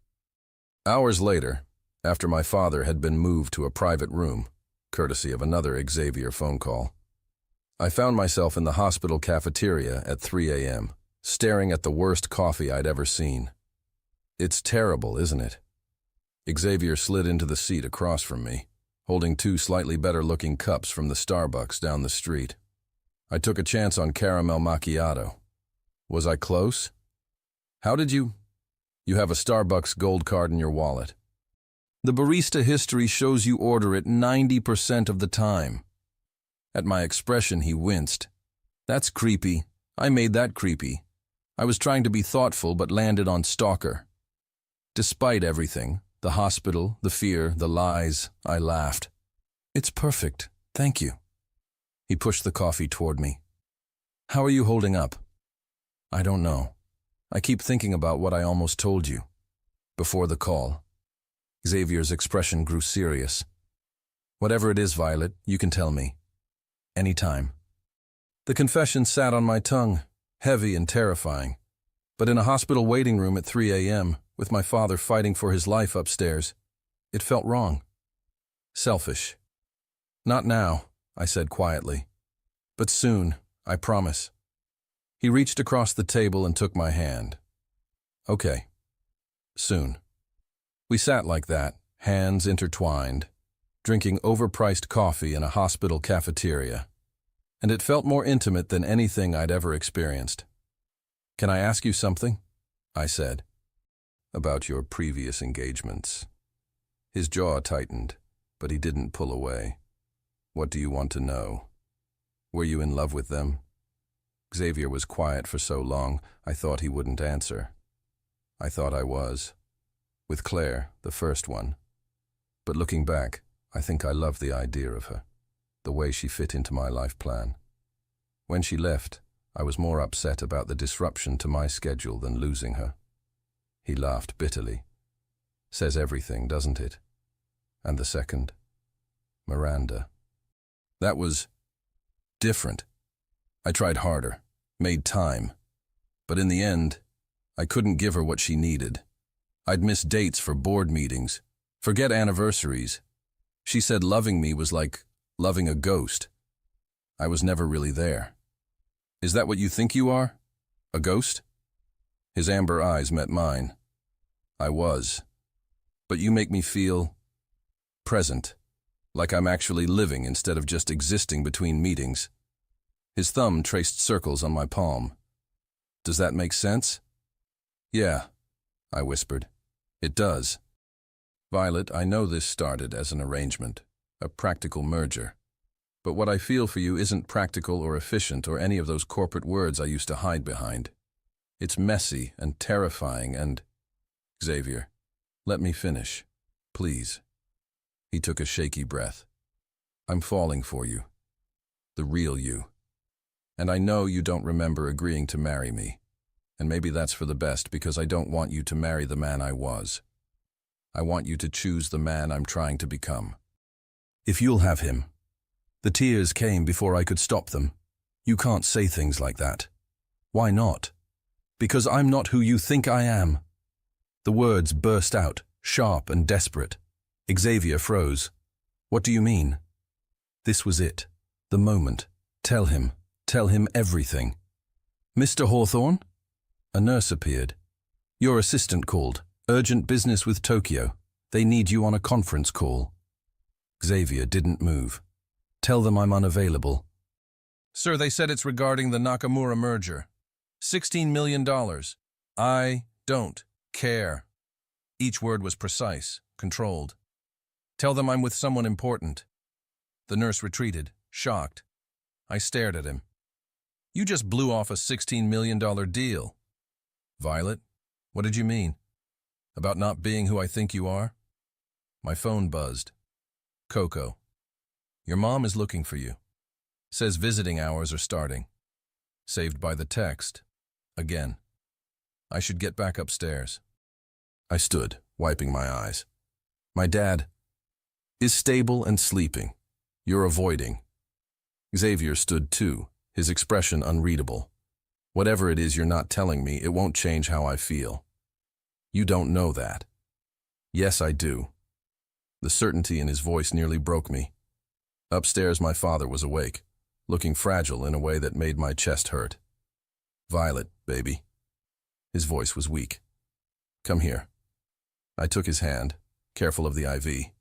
Hours later, after my father had been moved to a private room, courtesy of another Xavier phone call, I found myself in the hospital cafeteria at 3 a.m., staring at the worst coffee I'd ever seen. It's terrible, isn't it? Xavier slid into the seat across from me, holding 2 slightly better-looking cups from the Starbucks down the street. I took a chance on caramel macchiato. Was I close? How did you? You have a Starbucks gold card in your wallet. The barista history shows you order it 90% of the time. At my expression, he winced. That's creepy. I made that creepy. I was trying to be thoughtful but landed on stalker. Despite everything, the hospital, the fear, the lies, I laughed. It's perfect. Thank you. He pushed the coffee toward me. How are you holding up? I don't know. I keep thinking about what I almost told you. Before the call. Xavier's expression grew serious. Whatever it is, Violet, you can tell me. Anytime. The confession sat on my tongue, heavy and terrifying. But in a hospital waiting room at 3 a.m., with my father fighting for his life upstairs, it felt wrong. Selfish. Not now, I said quietly. But soon, I promise. He reached across the table and took my hand. Okay. Soon. We sat like that, hands intertwined, drinking overpriced coffee in a hospital cafeteria. And it felt more intimate than anything I'd ever experienced. Can I ask you something? I said. About your previous engagements. His jaw tightened, but he didn't pull away. What do you want to know? Were you in love with them? Xavier was quiet for so long, I thought he wouldn't answer. I thought I was. With Claire, the first one. But looking back, I think I loved the idea of her, the way she fit into my life plan. When she left, I was more upset about the disruption to my schedule than losing her. He laughed bitterly. Says everything, doesn't it? And the second? Miranda. That was different. I tried harder, made time. But in the end, I couldn't give her what she needed. I'd miss dates for board meetings. Forget anniversaries. She said loving me was like loving a ghost. I was never really there. Is that what you think you are? A ghost? His amber eyes met mine. I was. But you make me feel present, like I'm actually living instead of just existing between meetings. His thumb traced circles on my palm. Does that make sense? Yeah, I whispered. It does. Violet, I know this started as an arrangement, a practical merger. But what I feel for you isn't practical or efficient or any of those corporate words I used to hide behind. It's messy and terrifying and… Xavier, let me finish, please. He took a shaky breath. I'm falling for you. The real you. And I know you don't remember agreeing to marry me. And maybe that's for the best because I don't want you to marry the man I was. I want you to choose the man I'm trying to become. If you'll have him. The tears came before I could stop them. You can't say things like that. Why not? Because I'm not who you think I am. The words burst out, sharp and desperate. Xavier froze. What do you mean? This was it. The moment. Tell him everything. Mr. Hawthorne? A nurse appeared. Your assistant called. Urgent business with Tokyo. They need you on a conference call. Xavier didn't move. Tell them I'm unavailable. Sir, they said it's regarding the Nakamura merger. $16 million. I don't care. Each word was precise, controlled. Tell them I'm with someone important. The nurse retreated, shocked. I stared at him. You just blew off a $16 million deal. Violet, what did you mean? About not being who I think you are? My phone buzzed. Coco. Your mom is looking for you. Says visiting hours are starting. Saved by the text. Again. I should get back upstairs. I stood, wiping my eyes. My dad is stable and sleeping. You're avoiding. Xavier stood too, his expression unreadable. Whatever it is you're not telling me, it won't change how I feel. You don't know that. Yes, I do. The certainty in his voice nearly broke me. Upstairs, my father was awake, looking fragile in a way that made my chest hurt. Violet, baby. His voice was weak. Come here. I took his hand, careful of the IV.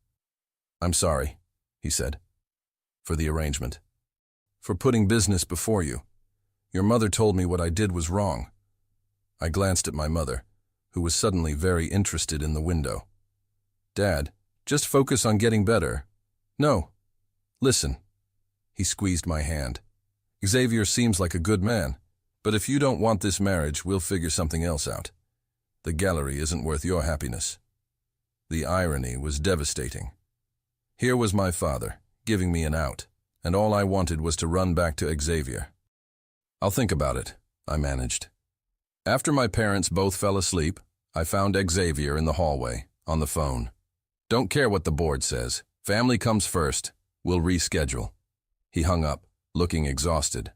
I'm sorry, he said. For the arrangement. For putting business before you. Your mother told me what I did was wrong, I glanced at my mother, who was suddenly very interested in the window. Dad, just focus on getting better. No. Listen. He squeezed my hand. Xavier seems like a good man, but if you don't want this marriage, we'll figure something else out. The gallery isn't worth your happiness. The irony was devastating. Here was my father, giving me an out, and all I wanted was to run back to Xavier. I'll think about it, I managed. After my parents both fell asleep, I found Xavier in the hallway, on the phone. Don't care what the board says. Family comes first. We'll reschedule. He hung up, looking exhausted.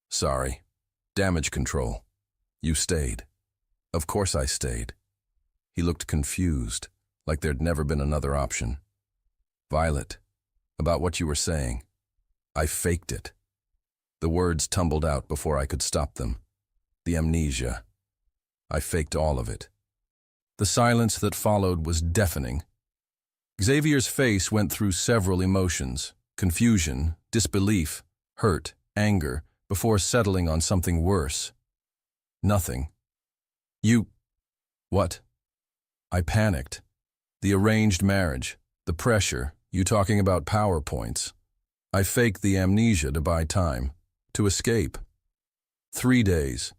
Sorry. Damage control. You stayed. Of course I stayed. He looked confused, like there'd never been another option. Violet, about what you were saying. I faked it. The words tumbled out before I could stop them. The amnesia. I faked all of it. The silence that followed was deafening. Xavier's face went through several emotions: confusion, disbelief, hurt, anger, before settling on something worse. Nothing. You... What? I panicked. The arranged marriage, the pressure, you talking about PowerPoints. I faked the amnesia to buy time, to escape. 3 days.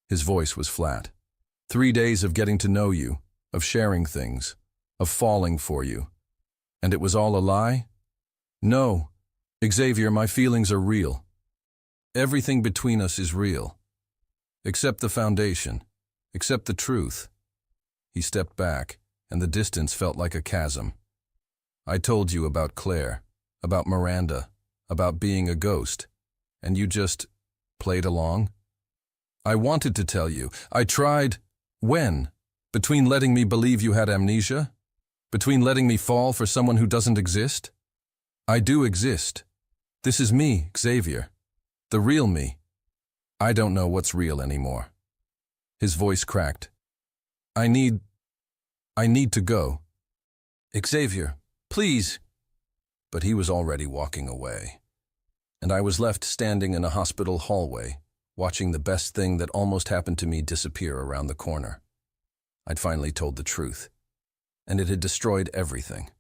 His voice was flat. 3 days of getting to know you, of sharing things, of falling for you. And it was all a lie? No. Xavier, my feelings are real. Everything between us is real. Except the foundation. Except the truth. He stepped back, and the distance felt like a chasm. I told you about Claire, about Miranda, about being a ghost, and you just played along? I wanted to tell you. I tried. When? Between letting me believe you had amnesia? Between letting me fall for someone who doesn't exist? I do exist. This is me, Xavier. The real me. I don't know what's real anymore. His voice cracked. I need to go. Xavier, please. But he was already walking away. And I was left standing in a hospital hallway, watching the best thing that almost happened to me disappear around the corner. I'd finally told the truth, and it had destroyed everything.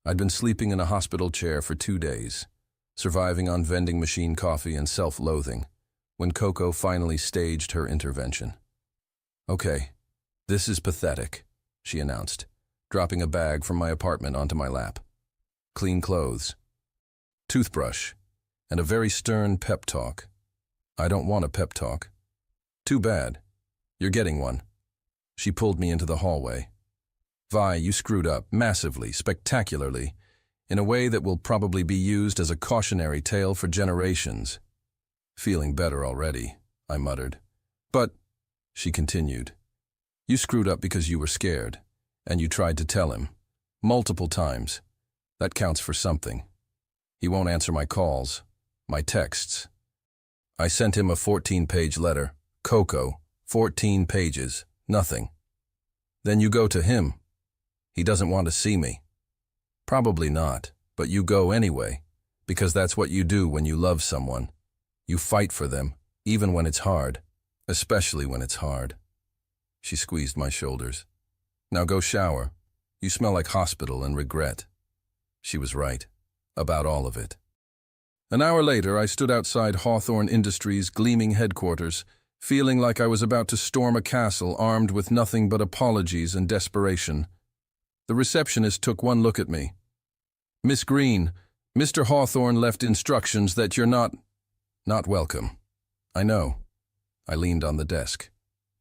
I'd been sleeping in a hospital chair for 2 days, surviving on vending machine coffee and self-loathing, when Coco finally staged her intervention. Okay, this is pathetic, she announced, dropping a bag from my apartment onto my lap. Clean clothes, toothbrush, and a very stern pep talk. I don't want a pep talk. Too bad. You're getting one. She pulled me into the hallway. Vi, you screwed up, massively, spectacularly, in a way that will probably be used as a cautionary tale for generations. Feeling better already, I muttered. But, she continued, you screwed up because you were scared, and you tried to tell him. Multiple times. That counts for something. He won't answer my calls, my texts. I sent him a 14-page letter. Coco, 14 pages, nothing. Then you go to him. He doesn't want to see me. Probably not, but you go anyway, because that's what you do when you love someone. You fight for them, even when it's hard, especially when it's hard. She squeezed my shoulders. Now go shower. You smell like hospital and regret. She was right, about all of it. An hour later, I stood outside Hawthorne Industries' gleaming headquarters, feeling like I was about to storm a castle armed with nothing but apologies and desperation. The receptionist took one look at me. Miss Green, Mr. Hawthorne left instructions that you're not welcome. I know. I leaned on the desk.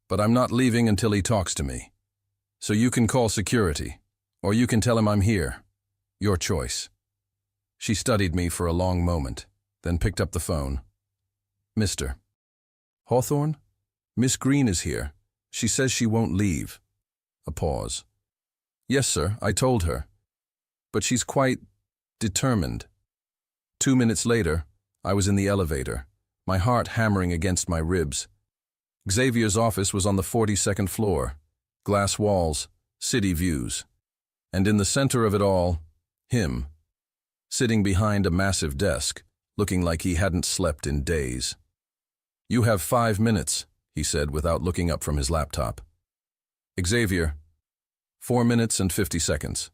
But I'm not leaving until he talks to me. So you can call security, or you can tell him I'm here. Your choice. She studied me for a long moment, then picked up the phone. Mr. Hawthorne? Miss Green is here. She says she won't leave. A pause. Yes, sir, I told her. But she's quite determined. 2 minutes later, I was in the elevator, my heart hammering against my ribs. Xavier's office was on the 42nd floor. Glass walls, city views. And in the center of it all, him, sitting behind a massive desk, looking like he hadn't slept in days. You have 5 minutes, he said without looking up from his laptop. Xavier, 4 minutes and 50 seconds.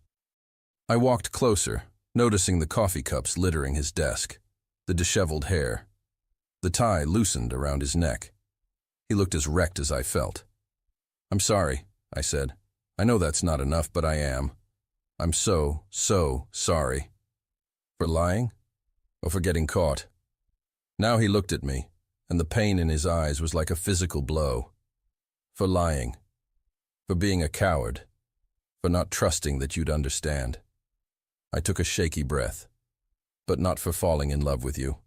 I walked closer, noticing the coffee cups littering his desk, the disheveled hair. The tie loosened around his neck. He looked as wrecked as I felt. I'm sorry, I said. I know that's not enough, but I am. I'm so sorry. For lying? Or for getting caught? Now he looked at me, and the pain in his eyes was like a physical blow. For lying. For being a coward. For not trusting that you'd understand. I took a shaky breath. But not for falling in love with you.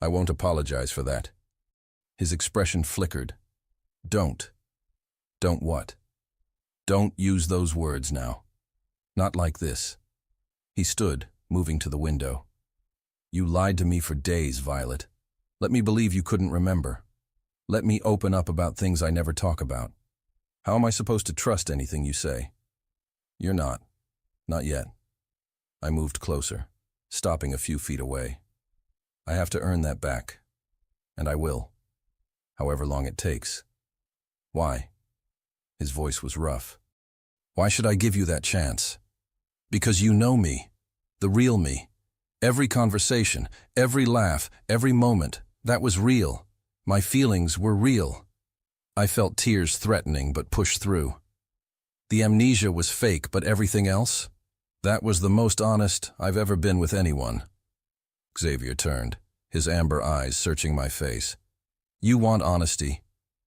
I won't apologize for that. His expression flickered. Don't. Don't what? Don't use those words now. Not like this. He stood, moving to the window. You lied to me for days, Violet. Let me believe you couldn't remember. Let me open up about things I never talk about. How am I supposed to trust anything you say? You're not. Not yet. I moved closer, stopping a few feet away. I have to earn that back. And I will. However long it takes. Why? His voice was rough. Why should I give you that chance? Because you know me. The real me. Every conversation, every laugh, every moment, that was real. My feelings were real. I felt tears threatening but pushed through. The amnesia was fake, but everything else? That was the most honest I've ever been with anyone. Xavier turned, his amber eyes searching my face. You want honesty.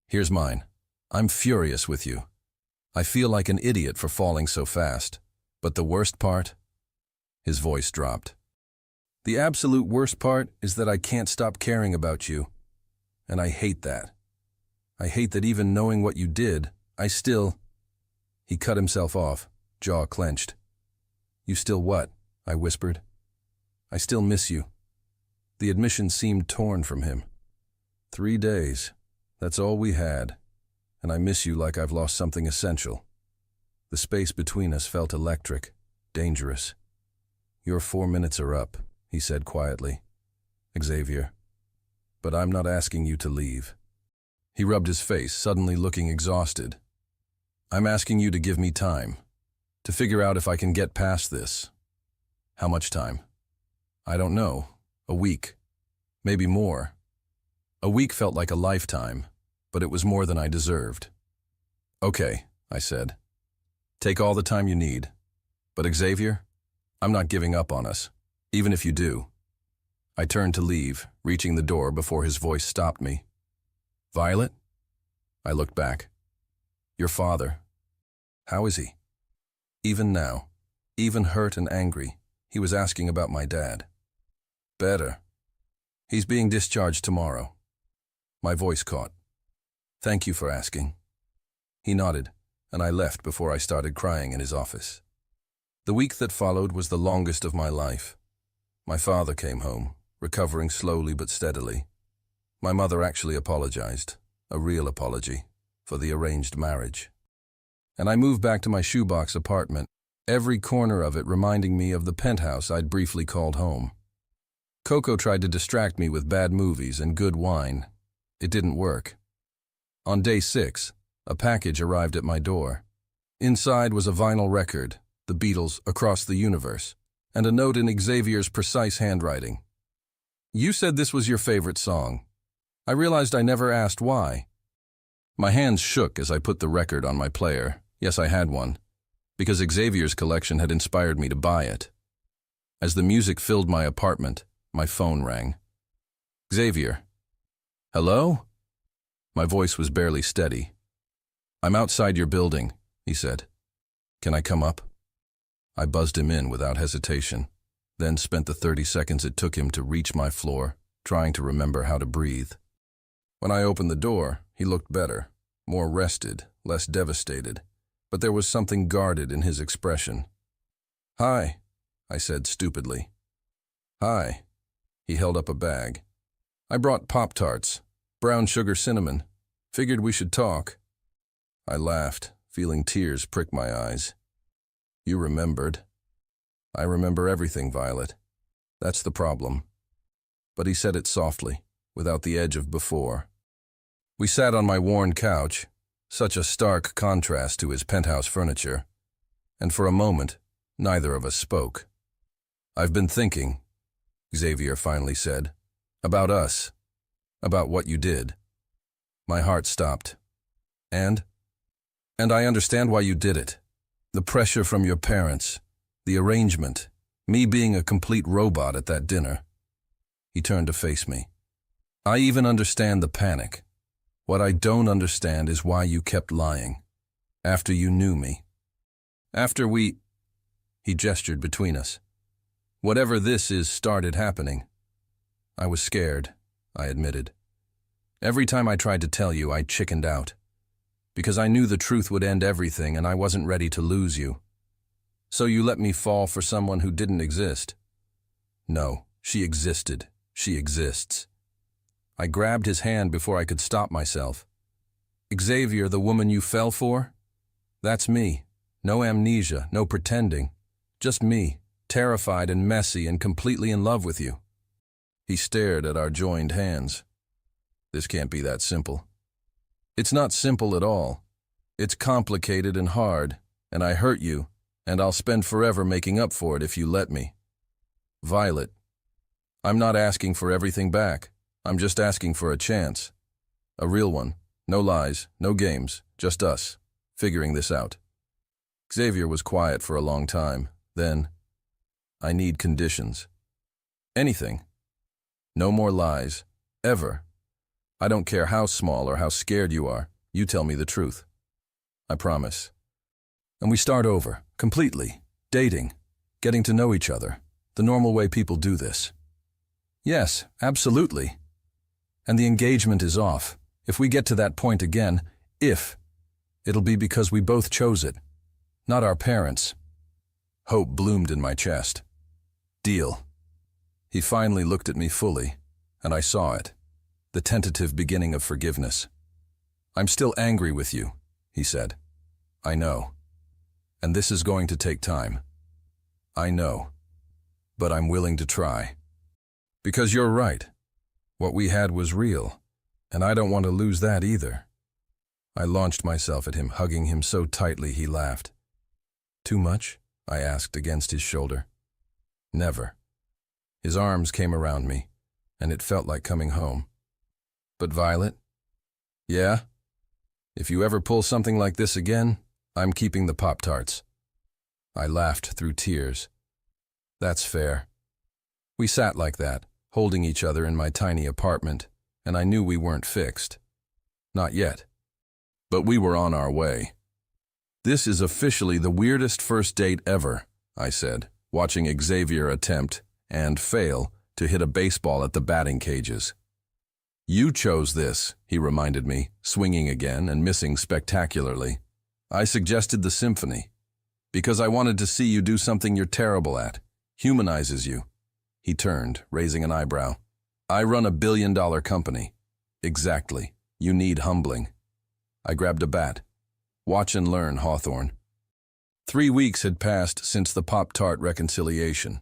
Here's mine. I'm furious with you. I feel like an idiot for falling so fast. But the worst part? His voice dropped. The absolute worst part is that I can't stop caring about you. And I hate that. I hate that even knowing what you did, I still... He cut himself off, jaw clenched. You still what? I whispered. I still miss you. The admission seemed torn from him. 3 days. That's all we had. And I miss you like I've lost something essential. The space between us felt electric, dangerous. Your 4 minutes are up, he said quietly. Xavier. But I'm not asking you to leave. He rubbed his face, suddenly looking exhausted. I'm asking you to give me time, to figure out if I can get past this. How much time? I don't know. A week. Maybe more. A week felt like a lifetime, but it was more than I deserved. Okay, I said. Take all the time you need. But Xavier, I'm not giving up on us, even if you do. I turned to leave, reaching the door before his voice stopped me. Violet? I looked back. Your father. How is he? Even now, even hurt and angry, he was asking about my dad. Better. He's being discharged tomorrow. My voice caught. Thank you for asking. He nodded, and I left before I started crying in his office. The week that followed was the longest of my life. My father came home, recovering slowly but steadily. My mother actually apologized, a real apology, for the arranged marriage. And I moved back to my shoebox apartment, every corner of it reminding me of the penthouse I'd briefly called home. Coco tried to distract me with bad movies and good wine. It didn't work. On day 6, a package arrived at my door. Inside was a vinyl record, The Beatles' Across the Universe, and a note in Xavier's precise handwriting. You said this was your favorite song. I realized I never asked why. My hands shook as I put the record on my player. Yes, I had one, because Xavier's collection had inspired me to buy it. As the music filled my apartment, my phone rang. Xavier. Hello? My voice was barely steady. I'm outside your building, he said. Can I come up? I buzzed him in without hesitation, then spent the 30 seconds it took him to reach my floor, trying to remember how to breathe. When I opened the door, he looked better, more rested, less devastated, but there was something guarded in his expression. Hi, I said stupidly. Hi. He held up a bag. I brought Pop-Tarts, brown sugar cinnamon. Figured we should talk. I laughed, feeling tears prick my eyes. You remembered. I remember everything, Violet. That's the problem. But he said it softly, without the edge of before. We sat on my worn couch, such a stark contrast to his penthouse furniture, and for a moment, neither of us spoke. "I've been thinking," Xavier finally said, "about us, about what you did." My heart stopped. And I understand why you did it. The pressure from your parents, the arrangement, me being a complete robot at that dinner. He turned to face me. "I even understand the panic. What I don't understand is why you kept lying. After you knew me. After we—" He gestured between us. "Whatever this is started happening." I was scared, I admitted. Every time I tried to tell you, I chickened out. Because I knew the truth would end everything and I wasn't ready to lose you. So you let me fall for someone who didn't exist. No, she existed. She exists. I grabbed his hand before I could stop myself. "Xavier, the woman you fell for? That's me. No amnesia, no pretending. Just me, terrified and messy and completely in love with you." He stared at our joined hands. "This can't be that simple." "It's not simple at all. It's complicated and hard, and I hurt you, and I'll spend forever making up for it if you let me. Violet, I'm not asking for everything back. I'm just asking for a chance. A real one. No lies, no games, just us, figuring this out." Xavier was quiet for a long time. Then, "I need conditions. Anything. No more lies. Ever. I don't care how small or how scared you are. You tell me the truth. I promise. And we start over, completely, dating, getting to know each other, the normal way people do this." "Yes, absolutely. And the engagement is off. If we get to that point again, it'll be because we both chose it, not our parents." Hope bloomed in my chest. "Deal." He finally looked at me fully, and I saw it. The tentative beginning of forgiveness. "I'm still angry with you," he said. "I know. And this is going to take time. I know. But I'm willing to try. Because you're right. What we had was real, and I don't want to lose that either." I launched myself at him, hugging him so tightly he laughed. "Too much?" I asked against his shoulder. "Never." His arms came around me, and it felt like coming home. "But Violet?" "Yeah? If you ever pull something like this again, I'm keeping the Pop-Tarts." I laughed through tears. "That's fair." We sat like that, holding each other in my tiny apartment, and I knew we weren't fixed. Not yet. But we were on our way. "This is officially the weirdest first date ever," I said, watching Xavier attempt, and fail, to hit a baseball at the batting cages. "You chose this," he reminded me, swinging again and missing spectacularly. "I suggested the symphony. Because I wanted to see you do something you're terrible at. Humanizes you." He turned, raising an eyebrow. "I run a billion-dollar company." "Exactly. You need humbling." I grabbed a bat. Watch and learn, Hawthorne. 3 weeks had passed since the Pop-Tart reconciliation.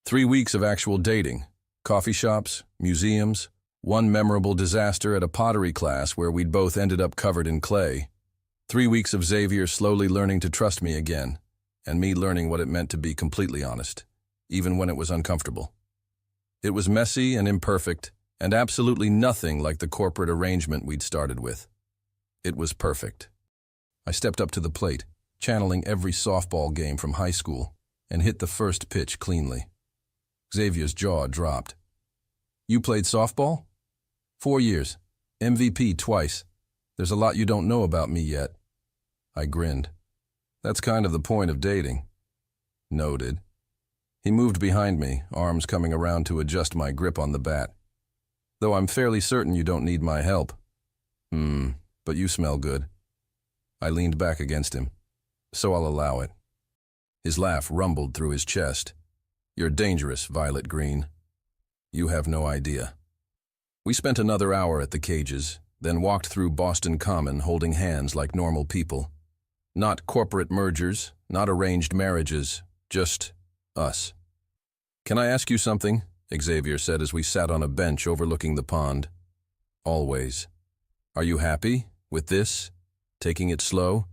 3 weeks of actual dating. Coffee shops, museums, one memorable disaster at a pottery class where we'd both ended up covered in clay. 3 weeks of Xavier slowly learning to trust me again, and me learning what it meant to be completely honest, even when it was uncomfortable. It was messy and imperfect, and absolutely nothing like the corporate arrangement we'd started with. It was perfect. I stepped up to the plate, channeling every softball game from high school, and hit the first pitch cleanly. Xavier's jaw dropped. "You played softball?" 4 years. MVP twice. There's a lot you don't know about me yet." I grinned. "That's kind of the point of dating." Noted. He moved behind me, arms coming around to adjust my grip on the bat. "Though I'm fairly certain you don't need my help." But you smell good." I leaned back against him. "So I'll allow it." His laugh rumbled through his chest. "You're dangerous, Violet Green. You have no idea." We spent another hour at the cages, then walked through Boston Common holding hands like normal people. Not corporate mergers, not arranged marriages, just us. "Can I ask you something?" Xavier said as we sat on a bench overlooking the pond. "Always." Are you happy with this? Taking it slow?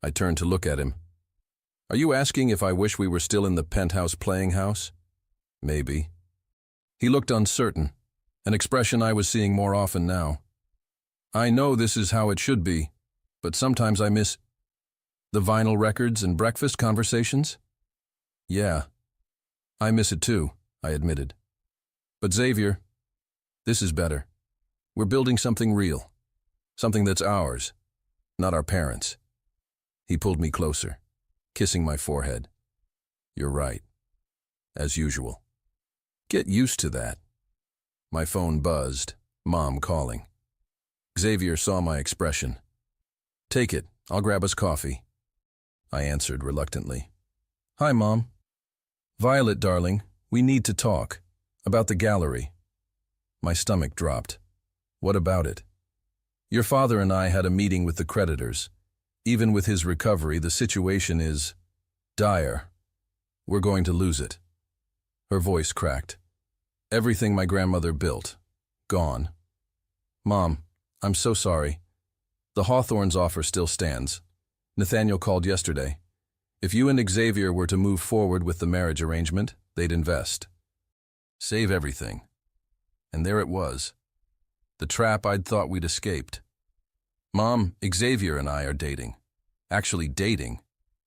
I turned to look at him. Are you asking if I wish we were still in the penthouse playing house? Maybe. He looked uncertain, an expression I was seeing more often now. I know this is how it should be, but sometimes I miss the vinyl records and breakfast conversations. Yeah, I miss it too, I admitted. But Xavier, this is better. We're building something real, something that's ours, not our parents'. He pulled me closer, kissing my forehead. You're right, as usual. Get used to that. My phone buzzed, Mom calling. Xavier saw my expression. Take it, I'll grab us coffee. I answered reluctantly. Hi, Mom. Violet, darling, we need to talk. About the gallery. My stomach dropped. What about it? Your father and I had a meeting with the creditors. Even with his recovery, the situation is dire. We're going to lose it. Her voice cracked. Everything my grandmother built. Gone. Mom, I'm so sorry. The Hawthorne's offer still stands. Nathaniel called yesterday. If you and Xavier were to move forward with the marriage arrangement, they'd invest. Save everything. And there it was. The trap I'd thought we'd escaped. Mom, Xavier and I are dating. Actually dating.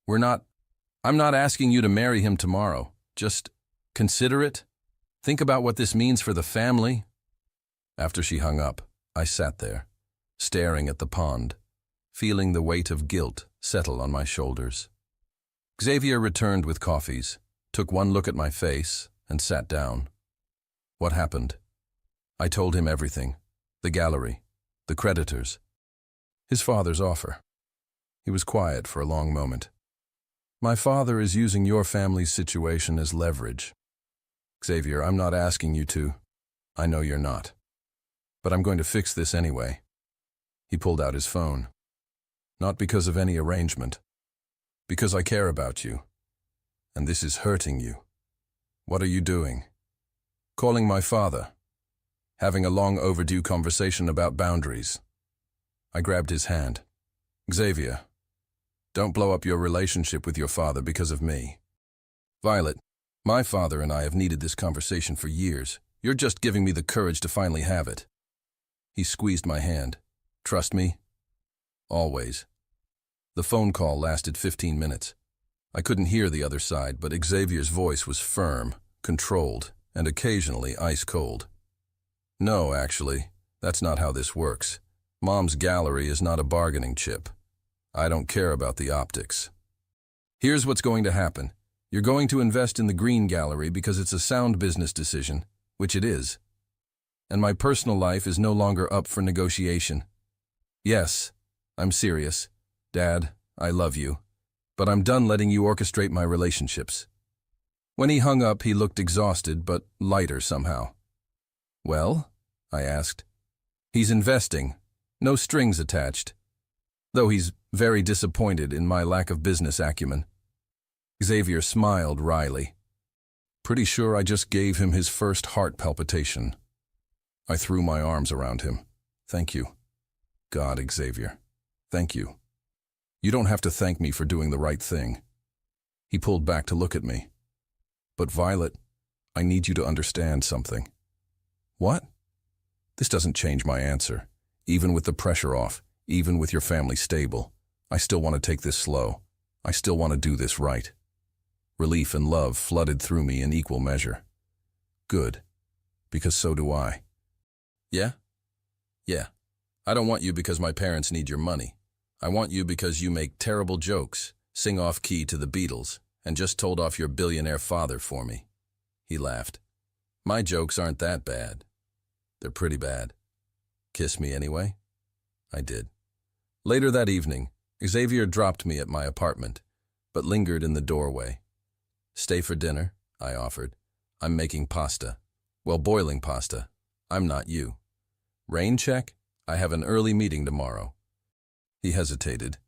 I'm not asking you to marry him tomorrow. Just consider it. Think about what this means for the family. After she hung up, I sat there, staring at the pond, feeling the weight of guilt settle on my shoulders. Xavier returned with coffees, took one look at my face, and sat down. What happened? I told him everything. The gallery, the creditors, his father's offer. He was quiet for a long moment. My father is using your family's situation as leverage. Xavier, I'm not asking you to. I know you're not. But I'm going to fix this anyway. He pulled out his phone. Not because of any arrangement. Because I care about you. And this is hurting you. What are you doing? Calling my father. Having a long overdue conversation about boundaries. I grabbed his hand. Xavier, don't blow up your relationship with your father because of me. Violet, my father and I have needed this conversation for years. You're just giving me the courage to finally have it. He squeezed my hand. Trust me? Always. The phone call lasted 15 minutes. I couldn't hear the other side, but Xavier's voice was firm, controlled, and occasionally ice cold. No, actually, that's not how this works. Mom's gallery is not a bargaining chip. I don't care about the optics. Here's what's going to happen. You're going to invest in the Green Gallery because it's a sound business decision, which it is. And my personal life is no longer up for negotiation. Yes, I'm serious. Dad, I love you. But I'm done letting you orchestrate my relationships. When he hung up, he looked exhausted, but lighter somehow. Well? I asked. He's investing. No strings attached. Though he's very disappointed in my lack of business acumen. Xavier smiled wryly. Pretty sure I just gave him his first heart palpitation. I threw my arms around him. Thank you. God, Xavier. Thank you. You don't have to thank me for doing the right thing. He pulled back to look at me. But Violet, I need you to understand something. What? This doesn't change my answer. Even with the pressure off, even with your family stable, I still want to take this slow. I still want to do this right. Relief and love flooded through me in equal measure. Good, because so do I. Yeah? Yeah. I don't want you because my parents need your money. I want you because you make terrible jokes, sing off-key to the Beatles, and just told off your billionaire father for me. He laughed. My jokes aren't that bad. They're pretty bad. Kiss me anyway? I did. Later that evening, Xavier dropped me at my apartment, but lingered in the doorway. Stay for dinner, I offered. I'm making pasta. Well, boiling pasta. I'm not you. Rain check? I have an early meeting tomorrow. He hesitated.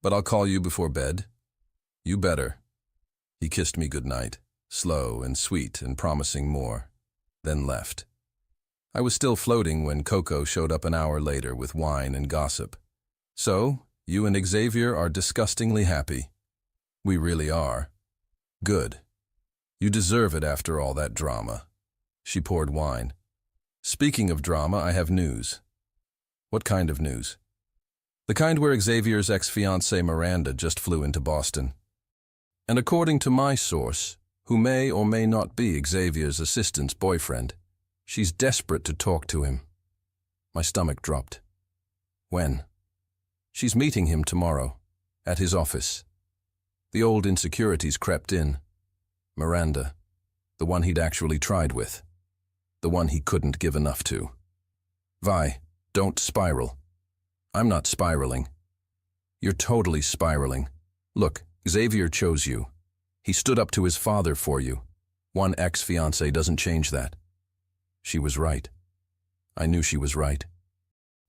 But I'll call you before bed. You better. He kissed me goodnight, slow and sweet and promising more, then left. I was still floating when Coco showed up an hour later with wine and gossip. So, you and Xavier are disgustingly happy. We really are. Good. You deserve it after all that drama. She poured wine. Speaking of drama, I have news. What kind of news? The kind where Xavier's ex-fiancée Miranda just flew into Boston. And according to my source, who may or may not be Xavier's assistant's boyfriend, she's desperate to talk to him. My stomach dropped. When? She's meeting him tomorrow, at his office. The old insecurities crept in. Miranda, the one he'd actually tried with. The one he couldn't give enough to. Vi, don't spiral. I'm not spiraling. You're totally spiraling. Look, Xavier chose you. He stood up to his father for you. One ex-fiancé doesn't change that. She was right. I knew she was right.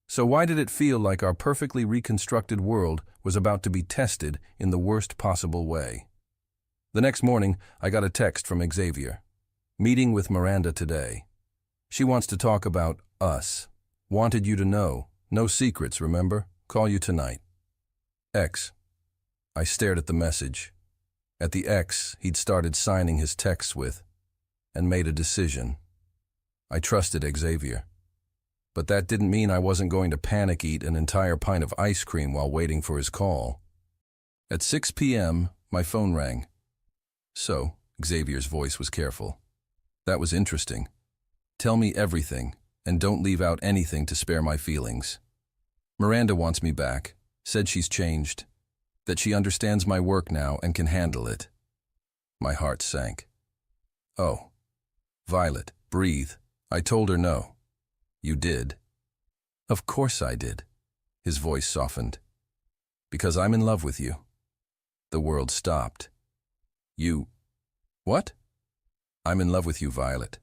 So why did it feel like our perfectly reconstructed world was about to be tested in the worst possible way? The next morning, I got a text from Xavier. Meeting with Miranda today. She wants to talk about us. Wanted you to know. No secrets, remember? Call you tonight. X. I stared at the message. At the X he'd started signing his texts with, and made a decision. I trusted Xavier. But that didn't mean I wasn't going to panic eat an entire pint of ice cream while waiting for his call. At 6 p.m., my phone rang. So, Xavier's voice was careful. That was interesting. Tell me everything, and don't leave out anything to spare my feelings. Miranda wants me back, said she's changed, that she understands my work now and can handle it. My heart sank. Oh. Violet, breathe. I told her no. You did. Of course I did. His voice softened. Because I'm in love with you. The world stopped. You... What? I'm in love with you, Violet.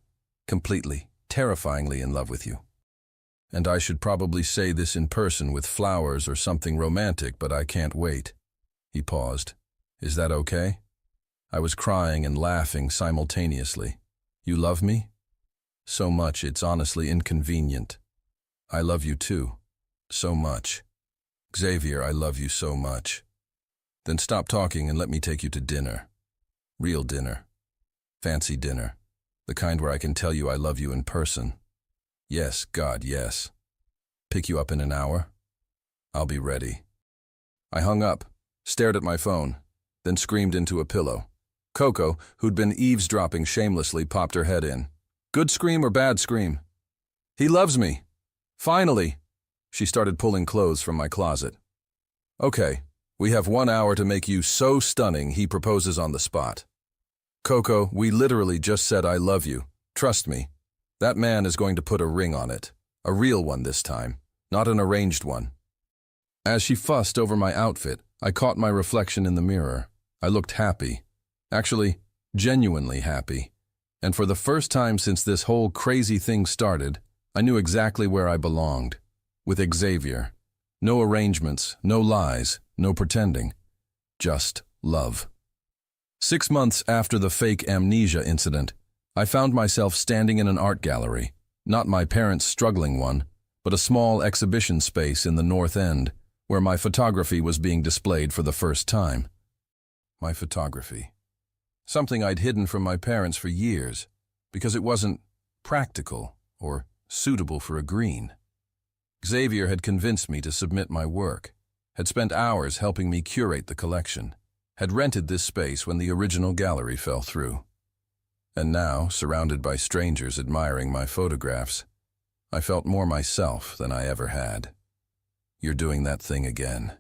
Completely, terrifyingly in love with you. And I should probably say this in person with flowers or something romantic, but I can't wait. He paused. Is that okay? I was crying and laughing simultaneously. You love me? So much it's honestly inconvenient. I love you too. So much. Xavier, I love you so much. Then stop talking and let me take you to dinner. Real dinner. Fancy dinner. The kind where I can tell you I love you in person. Yes, God, yes. Pick you up in an hour? I'll be ready. I hung up, stared at my phone, then screamed into a pillow. Coco, who'd been eavesdropping shamelessly, popped her head in. Good scream or bad scream? He loves me. Finally. She started pulling clothes from my closet. Okay, we have 1 hour to make you so stunning he proposes on the spot. Coco, we literally just said I love you. Trust me. That man is going to put a ring on it. A real one this time, not an arranged one. As she fussed over my outfit, I caught my reflection in the mirror. I looked happy. Actually, genuinely happy. And for the first time since this whole crazy thing started, I knew exactly where I belonged. With Xavier. No arrangements, no lies, no pretending. Just love. 6 months after the fake Amnesia incident, I found myself standing in an art gallery, not my parents' struggling one, but a small exhibition space in the North End, where my photography was being displayed for the first time. My photography. Something I'd hidden from my parents for years, because it wasn't practical or suitable for a green. Xavier had convinced me to submit my work, had spent hours helping me curate the collection, had rented this space when the original gallery fell through. And now, surrounded by strangers admiring my photographs, I felt more myself than I ever had. You're doing that thing again,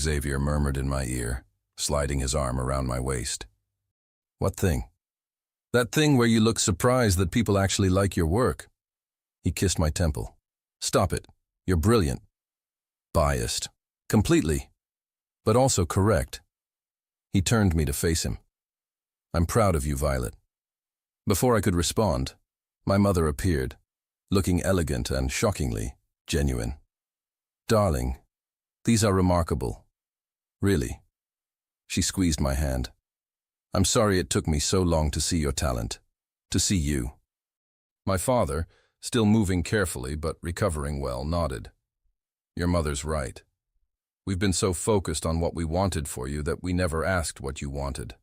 Xavier murmured in my ear, sliding his arm around my waist. What thing? That thing where you look surprised that people actually like your work. He kissed my temple. Stop it. You're brilliant. Biased. Completely. But also correct. He turned me to face him. I'm proud of you, Violet. Before I could respond, my mother appeared, looking elegant and shockingly genuine. Darling, these are remarkable. Really. She squeezed my hand. I'm sorry it took me so long to see your talent, to see you. My father, still moving carefully but recovering well, nodded. Your mother's right. We've been so focused on what we wanted for you that we never asked what you wanted.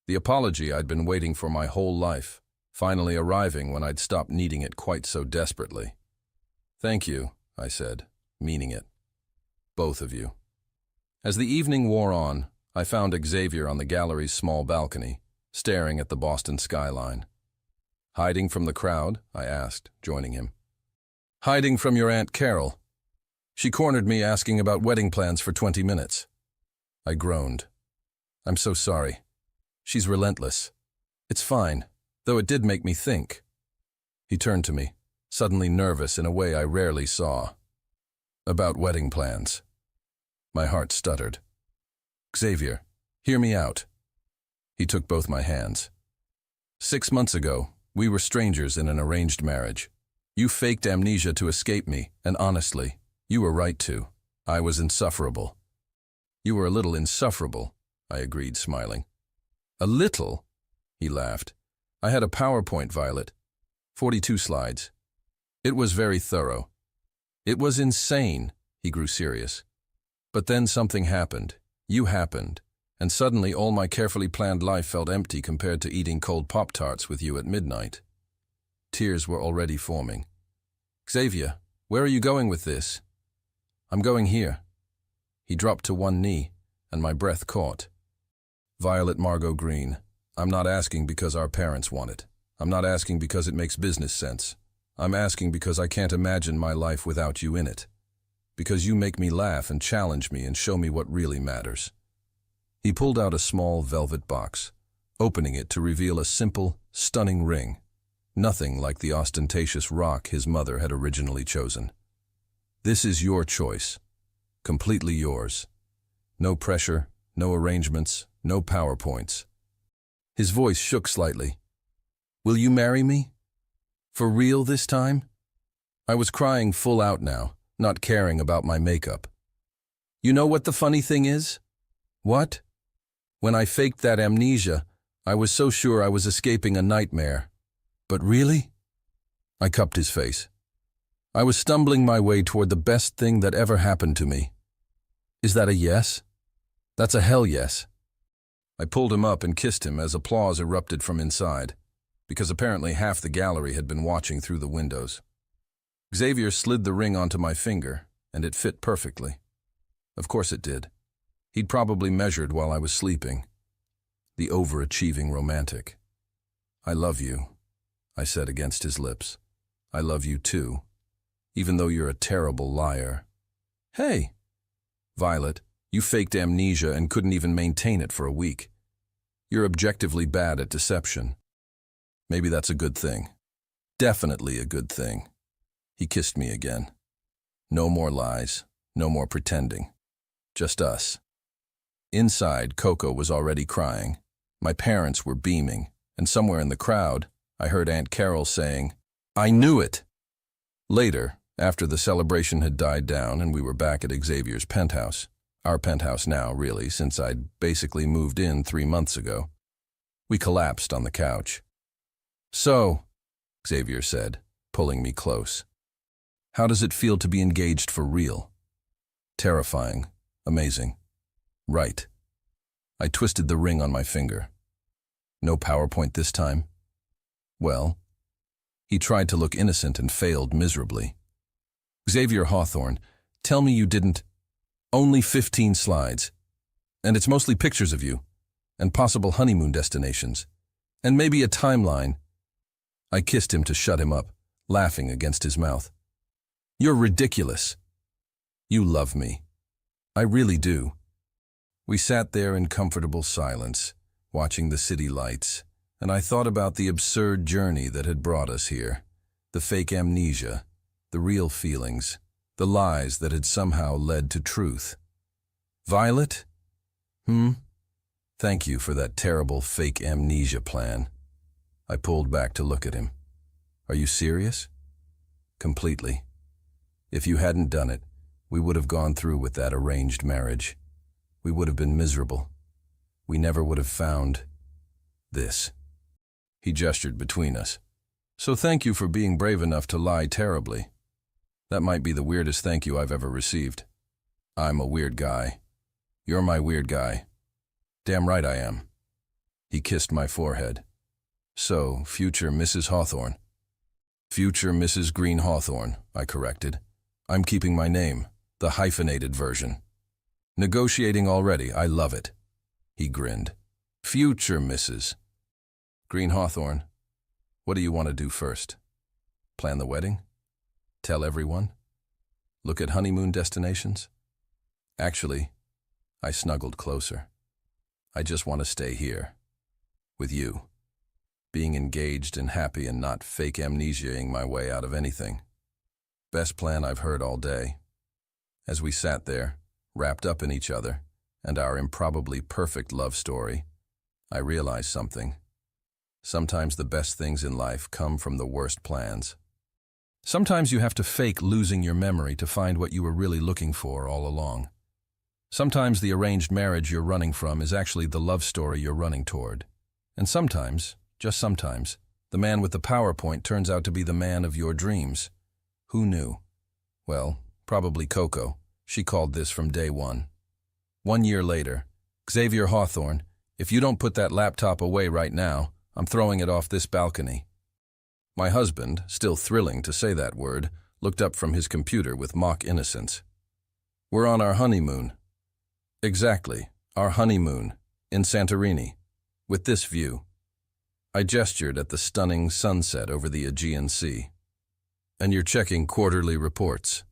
The apology I'd been waiting for my whole life, finally arriving when I'd stopped needing it quite so desperately. Thank you, I said, meaning it. Both of you. As the evening wore on, I found Xavier on the gallery's small balcony, staring at the Boston skyline. Hiding from the crowd? I asked, joining him. Hiding from your Aunt Carol. She cornered me asking about wedding plans for 20 minutes. I groaned. I'm so sorry. She's relentless. It's fine, though it did make me think. He turned to me, suddenly nervous in a way I rarely saw. About wedding plans. My heart stuttered. Xavier, hear me out. He took both my hands. 6 months ago, we were strangers in an arranged marriage. You faked amnesia to escape me, and honestly, you were right to. I was insufferable. You were a little insufferable, I agreed, smiling. A little? He laughed. I had a PowerPoint, Violet. 42 slides. It was very thorough. It was insane, he grew serious. But then something happened. You happened. And suddenly all my carefully planned life felt empty compared to eating cold Pop-Tarts with you at midnight. Tears were already forming. Xavier, where are you going with this? I'm going here. He dropped to one knee, and my breath caught. Violet Margot Green, I'm not asking because our parents want it. I'm not asking because it makes business sense. I'm asking because I can't imagine my life without you in it. Because you make me laugh and challenge me and show me what really matters. He pulled out a small velvet box, opening it to reveal a simple, stunning ring. Nothing like the ostentatious rock his mother had originally chosen. This is your choice. Completely yours. No pressure, no arrangements, no PowerPoints. His voice shook slightly. Will you marry me? For real this time? I was crying full out now, not caring about my makeup. You know what the funny thing is? What? When I faked that amnesia, I was so sure I was escaping a nightmare. But really? I cupped his face. I was stumbling my way toward the best thing that ever happened to me. Is that a yes? That's a hell yes. I pulled him up and kissed him as applause erupted from inside, because apparently half the gallery had been watching through the windows. Xavier slid the ring onto my finger, and it fit perfectly. Of course it did. He'd probably measured while I was sleeping. The overachieving romantic. I love you, I said against his lips. I love you too, even though you're a terrible liar. Hey! Violet, you faked amnesia and couldn't even maintain it for a week. You're objectively bad at deception. Maybe that's a good thing. Definitely a good thing. He kissed me again. No more lies, no more pretending. Just us. Inside, Coco was already crying. My parents were beaming, and somewhere in the crowd, I heard Aunt Carol saying, I knew it! Later, after the celebration had died down and we were back at Xavier's penthouse, our penthouse now, really, since I'd basically moved in 3 months ago, we collapsed on the couch. So, Xavier said, pulling me close, how does it feel to be engaged for real? Terrifying. Amazing. Right. I twisted the ring on my finger. No PowerPoint this time? Well, he tried to look innocent and failed miserably. Xavier Hawthorne, tell me you didn't. Only 15 slides. And it's mostly pictures of you, and possible honeymoon destinations, and maybe a timeline. I kissed him to shut him up, laughing against his mouth. You're ridiculous. You love me. I really do. We sat there in comfortable silence, watching the city lights, and I thought about the absurd journey that had brought us here, the fake amnesia, the real feelings, the lies that had somehow led to truth. Violet? Thank you for that terrible fake amnesia plan. I pulled back to look at him. Are you serious? Completely. If you hadn't done it, we would have gone through with that arranged marriage. We would have been miserable. We never would have found this. He gestured between us. So thank you for being brave enough to lie terribly. That might be the weirdest thank you I've ever received. I'm a weird guy. You're my weird guy. Damn right I am. He kissed my forehead. So, future Mrs. Hawthorne. Future Mrs. Green Hawthorne, I corrected. I'm keeping my name, the hyphenated version. Negotiating already, I love it. He grinned. Future Mrs. Green Hawthorne, what do you want to do first? Plan the wedding? Tell everyone? Look at honeymoon destinations? Actually, I snuggled closer. I just want to stay here. With you. Being engaged and happy and not fake amnesiaing my way out of anything. Best plan I've heard all day. As we sat there, wrapped up in each other, and our improbably perfect love story, I realized something. Sometimes the best things in life come from the worst plans. Sometimes you have to fake losing your memory to find what you were really looking for all along. Sometimes the arranged marriage you're running from is actually the love story you're running toward. And sometimes, just sometimes, the man with the PowerPoint turns out to be the man of your dreams. Who knew? Well, probably Coco. She called this from day one. 1 year later, Xavier Hawthorne, if you don't put that laptop away right now, I'm throwing it off this balcony. My husband, still thrilling to say that word, looked up from his computer with mock innocence. We're on our honeymoon. Exactly, our honeymoon, in Santorini, with this view. I gestured at the stunning sunset over the Aegean Sea. And you're checking quarterly reports.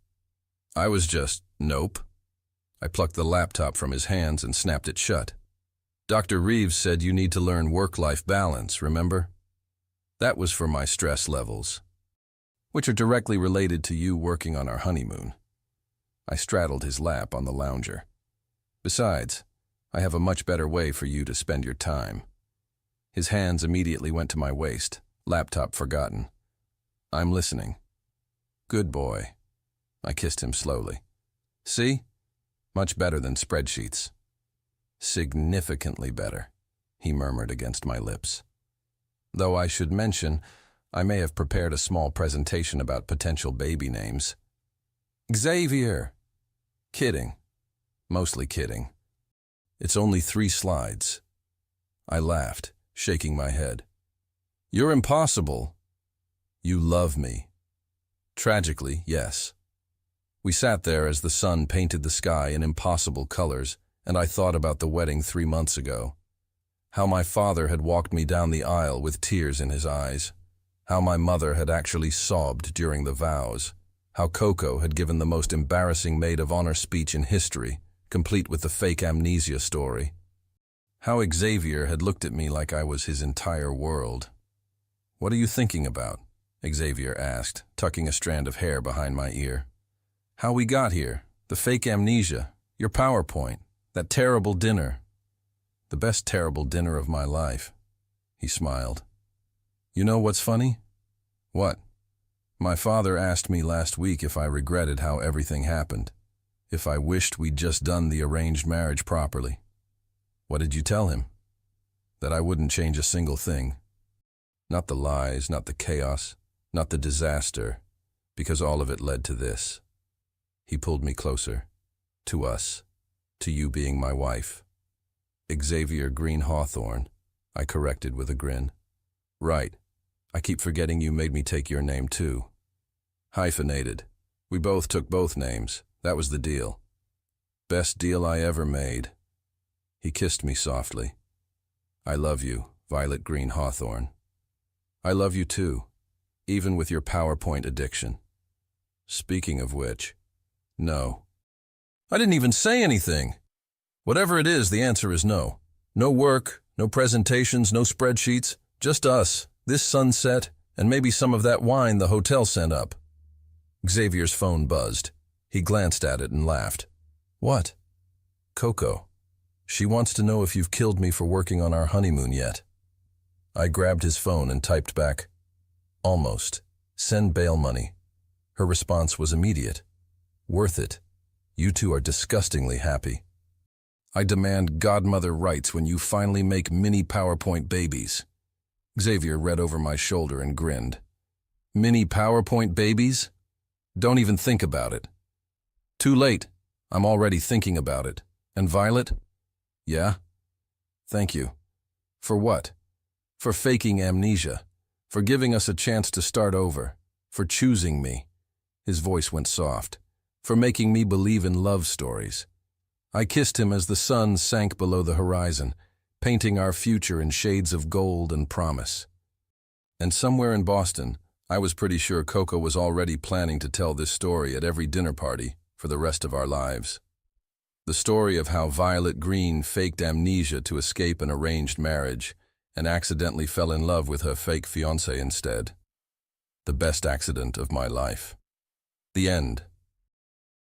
I was just, nope. I plucked the laptop from his hands and snapped it shut. Dr. Reeves said you need to learn work-life balance, remember? That was for my stress levels, which are directly related to you working on our honeymoon. I straddled his lap on the lounger. Besides, I have a much better way for you to spend your time. His hands immediately went to my waist, laptop forgotten. I'm listening. Good boy. I kissed him slowly. See? Much better than spreadsheets. Significantly better, he murmured against my lips. Though I should mention, I may have prepared a small presentation about potential baby names. Xavier! Kidding. Mostly kidding. It's only 3 slides. I laughed, shaking my head. You're impossible. You love me. Tragically, yes. We sat there as the sun painted the sky in impossible colors, and I thought about the wedding 3 months ago. How my father had walked me down the aisle with tears in his eyes. How my mother had actually sobbed during the vows. How Coco had given the most embarrassing maid of honor speech in history, complete with the fake amnesia story. How Xavier had looked at me like I was his entire world. What are you thinking about? Xavier asked, tucking a strand of hair behind my ear. How we got here, the fake amnesia, your PowerPoint, that terrible dinner. The best terrible dinner of my life. He smiled. You know what's funny? What? My father asked me last week if I regretted how everything happened, if I wished we'd just done the arranged marriage properly. What did you tell him? That I wouldn't change a single thing. Not the lies, not the chaos, not the disaster, because all of it led to this. He pulled me closer. To us. To you being my wife. Xavier Green Hawthorne, I corrected with a grin. Right. I keep forgetting you made me take your name too. Hyphenated. We both took both names. That was the deal. Best deal I ever made. He kissed me softly. I love you, Violet Green Hawthorne. I love you too, even with your PowerPoint addiction. Speaking of which, no. I didn't even say anything. Whatever it is, the answer is no. No work, no presentations, no spreadsheets, just us, this sunset, and maybe some of that wine the hotel sent up. Xavier's phone buzzed. He glanced at it and laughed. What? Coco. She wants to know if you've killed me for working on our honeymoon yet. I grabbed his phone and typed back, almost. Send bail money. Her response was immediate. Worth it. You two are disgustingly happy. I demand godmother rights when you finally make mini PowerPoint babies. Xavier read over my shoulder and grinned. Mini PowerPoint babies? Don't even think about it. Too late. I'm already thinking about it. And Violet? Yeah? Thank you. For what? For faking amnesia. For giving us a chance to start over. For choosing me. His voice went soft. For making me believe in love stories. I kissed him as the sun sank below the horizon, painting our future in shades of gold and promise. And somewhere in Boston, I was pretty sure Coco was already planning to tell this story at every dinner party for the rest of our lives. The story of how Violet Green faked amnesia to escape an arranged marriage and accidentally fell in love with her fake fiancé instead. The best accident of my life. The end.